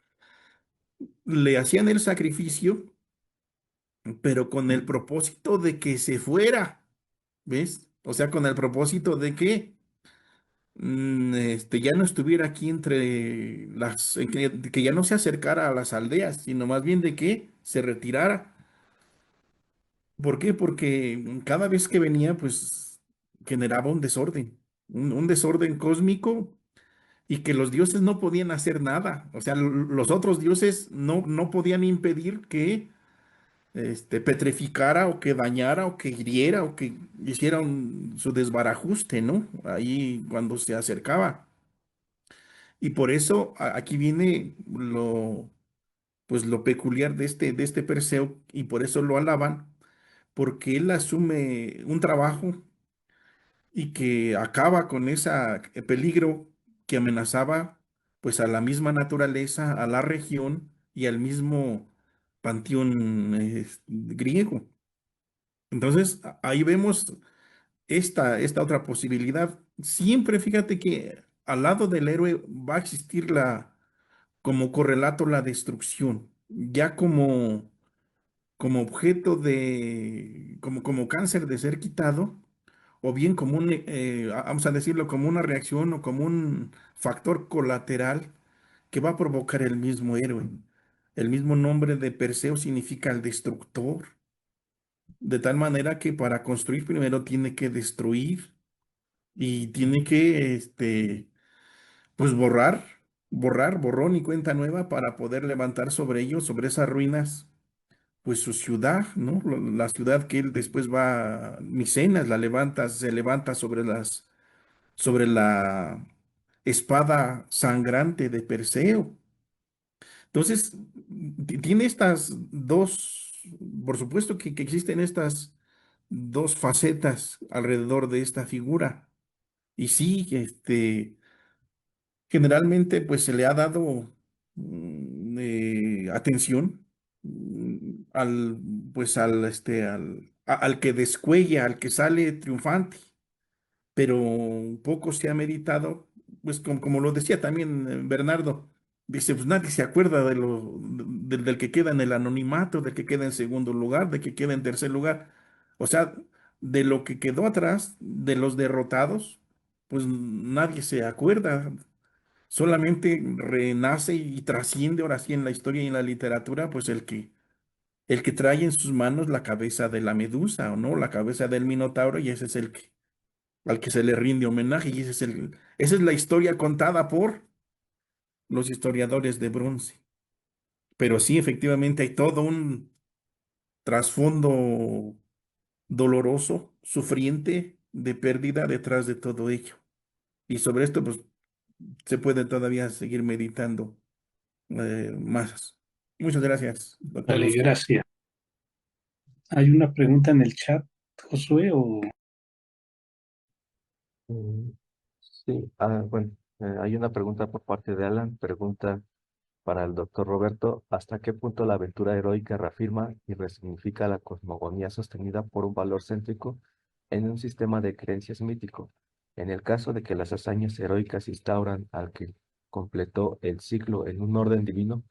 Le hacían el sacrificio, pero con el propósito de que se fuera, ¿ves? O sea, con el propósito de que ya no estuviera aquí que ya no se acercara a las aldeas, sino más bien de que se retirara. ¿Por qué? Porque cada vez que venía, pues generaba un desorden, un desorden cósmico y que los dioses no podían hacer nada. O sea, los otros dioses no podían impedir que petrificara o que dañara o que hiriera o que hiciera su desbarajuste, ¿no? Ahí cuando se acercaba. Y por eso aquí viene pues lo peculiar de este Perseo y por eso lo alaban, porque él asume un trabajo y que acaba con ese peligro que amenazaba pues a la misma naturaleza, a la región y al mismo panteón griego. Entonces, ahí vemos esta otra posibilidad. Siempre fíjate que al lado del héroe va a existir como correlato la destrucción, ya como objeto como cáncer de ser quitado, o bien como vamos a decirlo, como una reacción o como un factor colateral que va a provocar el mismo héroe. El mismo nombre de Perseo significa el destructor, de tal manera que para construir primero tiene que destruir y tiene que, pues borrón y cuenta nueva para poder levantar sobre ellos, sobre esas ruinas pues su ciudad, ¿no? La ciudad que él después Micenas, se levanta sobre la espada sangrante de Perseo. Entonces, tiene estas dos, por supuesto que existen estas dos facetas alrededor de esta figura. Y sí, generalmente pues se le ha dado atención al pues al que descuella, al que sale triunfante, pero poco se ha meditado, pues como lo decía también Bernardo, dice, pues nadie se acuerda del que queda en el anonimato, del que queda en segundo lugar, del que queda en tercer lugar, o sea, de lo que quedó atrás, de los derrotados, pues nadie se acuerda. Solamente renace y trasciende ahora sí en la historia y en la literatura, pues el que trae en sus manos la cabeza de la medusa, ¿o no? La cabeza del minotauro, y ese es el que, al que se le rinde homenaje, y esa es la historia contada por los historiadores de bronce. Pero sí, efectivamente, hay todo un trasfondo doloroso, sufriente, de pérdida detrás de todo ello. Y sobre esto, pues, se puede todavía seguir meditando más. Muchas gracias, doctor Vale, José. gracias. ¿Hay una pregunta en el chat, Josué? O... Mm, Sí, bueno, hay una pregunta por parte de Alan. Pregunta para el doctor Roberto: ¿hasta qué punto la aventura heroica reafirma y resignifica la cosmogonía sostenida por un valor céntrico en un sistema de creencias mítico? En el caso de que las hazañas heroicas instauran al que completó el ciclo en un orden divino,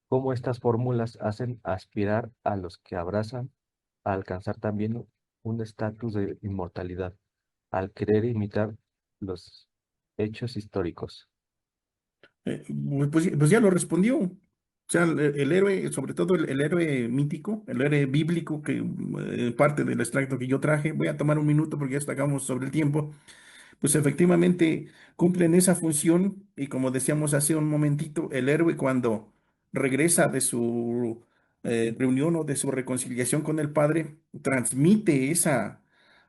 ¿cómo estas fórmulas hacen aspirar a los que abrazan a alcanzar también un estatus de inmortalidad, al querer imitar los hechos históricos? Pues ya lo respondió. O sea, el héroe, sobre todo el héroe mítico, el héroe bíblico, que parte del extracto que yo traje, voy a tomar un minuto porque ya estamos sobre el tiempo, pues efectivamente cumplen esa función y como decíamos hace un momentito, el héroe cuando regresa de su reunión o de su reconciliación con el Padre, transmite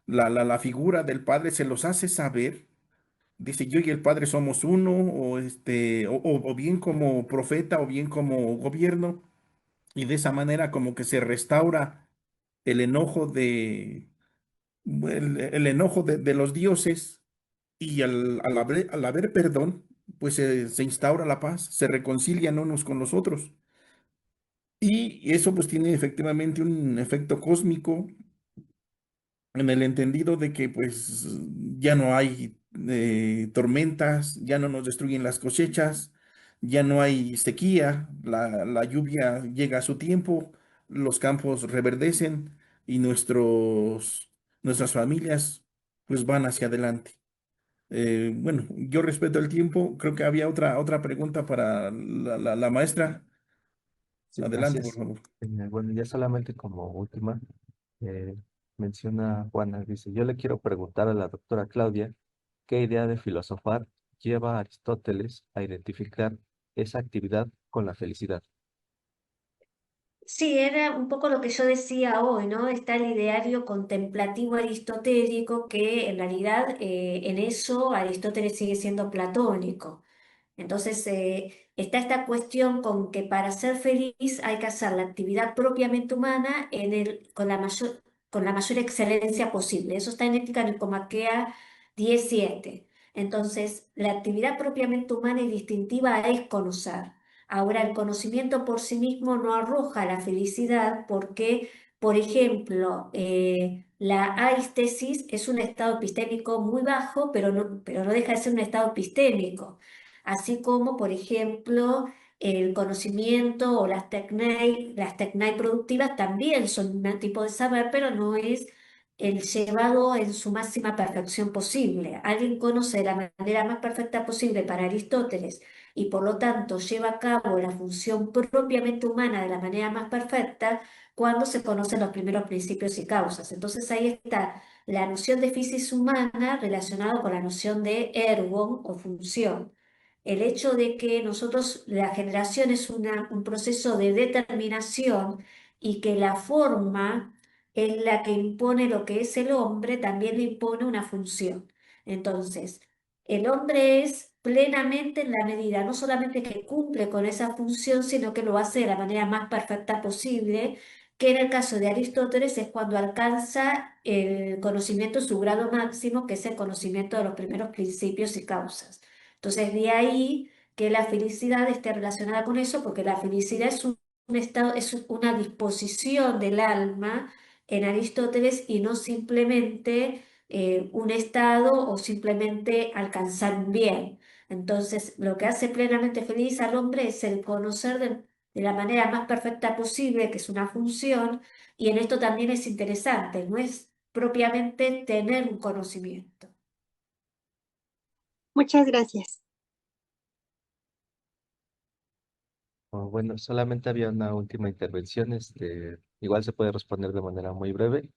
la figura del Padre, se los hace saber. Dice, yo y el Padre somos uno, o bien como profeta, o bien como gobierno, y de esa manera como que se restaura el enojo el enojo de los dioses, y al haber perdón, pues se instaura la paz, se reconcilian unos con los otros. Y eso pues tiene efectivamente un efecto cósmico en el entendido de que pues ya no hay tormentas, ya no nos destruyen las cosechas, ya no hay sequía, la lluvia llega a su tiempo, los campos reverdecen y nuestras familias pues van hacia adelante. Bueno, yo respeto el tiempo, creo que había otra pregunta para la maestra. Sí, así Adelante, por es. favor. Bueno, ya solamente como última, eh, menciona Juana, dice: yo le quiero preguntar a la doctora Claudia qué idea de filosofar lleva a Aristóteles a identificar esa actividad con la felicidad. Sí, era un poco lo que yo decía hoy, ¿no? Está el ideario contemplativo aristotélico que en realidad en eso Aristóteles sigue siendo platónico. Entonces, está esta cuestión con que para ser feliz hay que hacer la actividad propiamente humana con la mayor excelencia posible. Eso está en Ética Nicomaquea 17. Entonces, la actividad propiamente humana y distintiva es conocer. Ahora, el conocimiento por sí mismo no arroja la felicidad porque, por ejemplo, la aistesis es un estado epistémico muy bajo, pero no deja de ser un estado epistémico, así como, por ejemplo, el conocimiento o las tecnai productivas también son un tipo de saber, pero no es el llevado en su máxima perfección posible. Alguien conoce la manera más perfecta posible para Aristóteles y por lo tanto lleva a cabo la función propiamente humana de la manera más perfecta cuando se conocen los primeros principios y causas. Entonces ahí está la noción de física humana relacionada con la noción de ergon o función. El hecho de que nosotros, la generación es un proceso de determinación y que la forma es la que impone lo que es el hombre, también le impone una función. Entonces, el hombre es plenamente en la medida, no solamente que cumple con esa función, sino que lo hace de la manera más perfecta posible, que en el caso de Aristóteles es cuando alcanza el conocimiento, su grado máximo, que es el conocimiento de los primeros principios y causas. Entonces, de ahí que la felicidad esté relacionada con eso, porque la felicidad es un estado, es una disposición del alma en Aristóteles y no simplemente un estado o simplemente alcanzar un bien. Entonces, lo que hace plenamente feliz al hombre es el conocer de la manera más perfecta posible, que es una función, y en esto también es interesante, no es propiamente tener un conocimiento. Muchas gracias. Bueno, solamente había una última intervención. igual se puede responder de manera muy breve.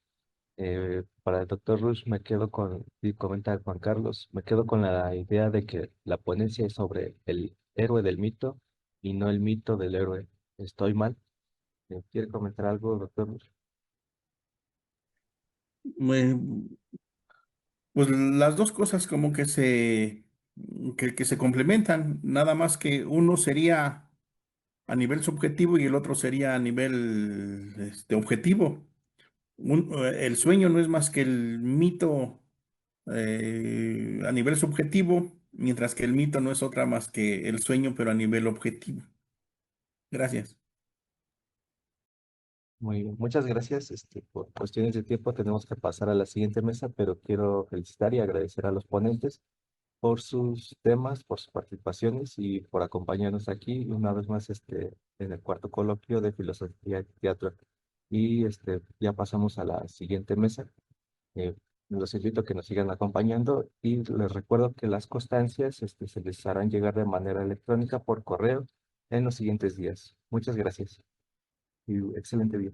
Para el doctor Rush me quedo con, y comenta Juan Carlos, me quedo con la idea de que la ponencia es sobre el héroe del mito y no el mito del héroe. ¿Estoy mal? ¿Quiere comentar algo, doctor Rush? Eh, Pues las dos cosas como que que se complementan, nada más que uno sería a nivel subjetivo y el otro sería a nivel objetivo. El sueño no es más que el mito a nivel subjetivo, mientras que el mito no es otra más que el sueño, pero a nivel objetivo. Gracias. Muy bien, muchas gracias. Por cuestiones de tiempo tenemos que pasar a la siguiente mesa, pero quiero felicitar y agradecer a los ponentes por sus temas, por sus participaciones y por acompañarnos aquí una vez más en el cuarto coloquio de Filosofía y Teatro. Y ya pasamos a la siguiente mesa. Eh, los invito a que nos sigan acompañando y les recuerdo que las constancias se les harán llegar de manera electrónica por correo en los siguientes días. Muchas gracias y excelente día.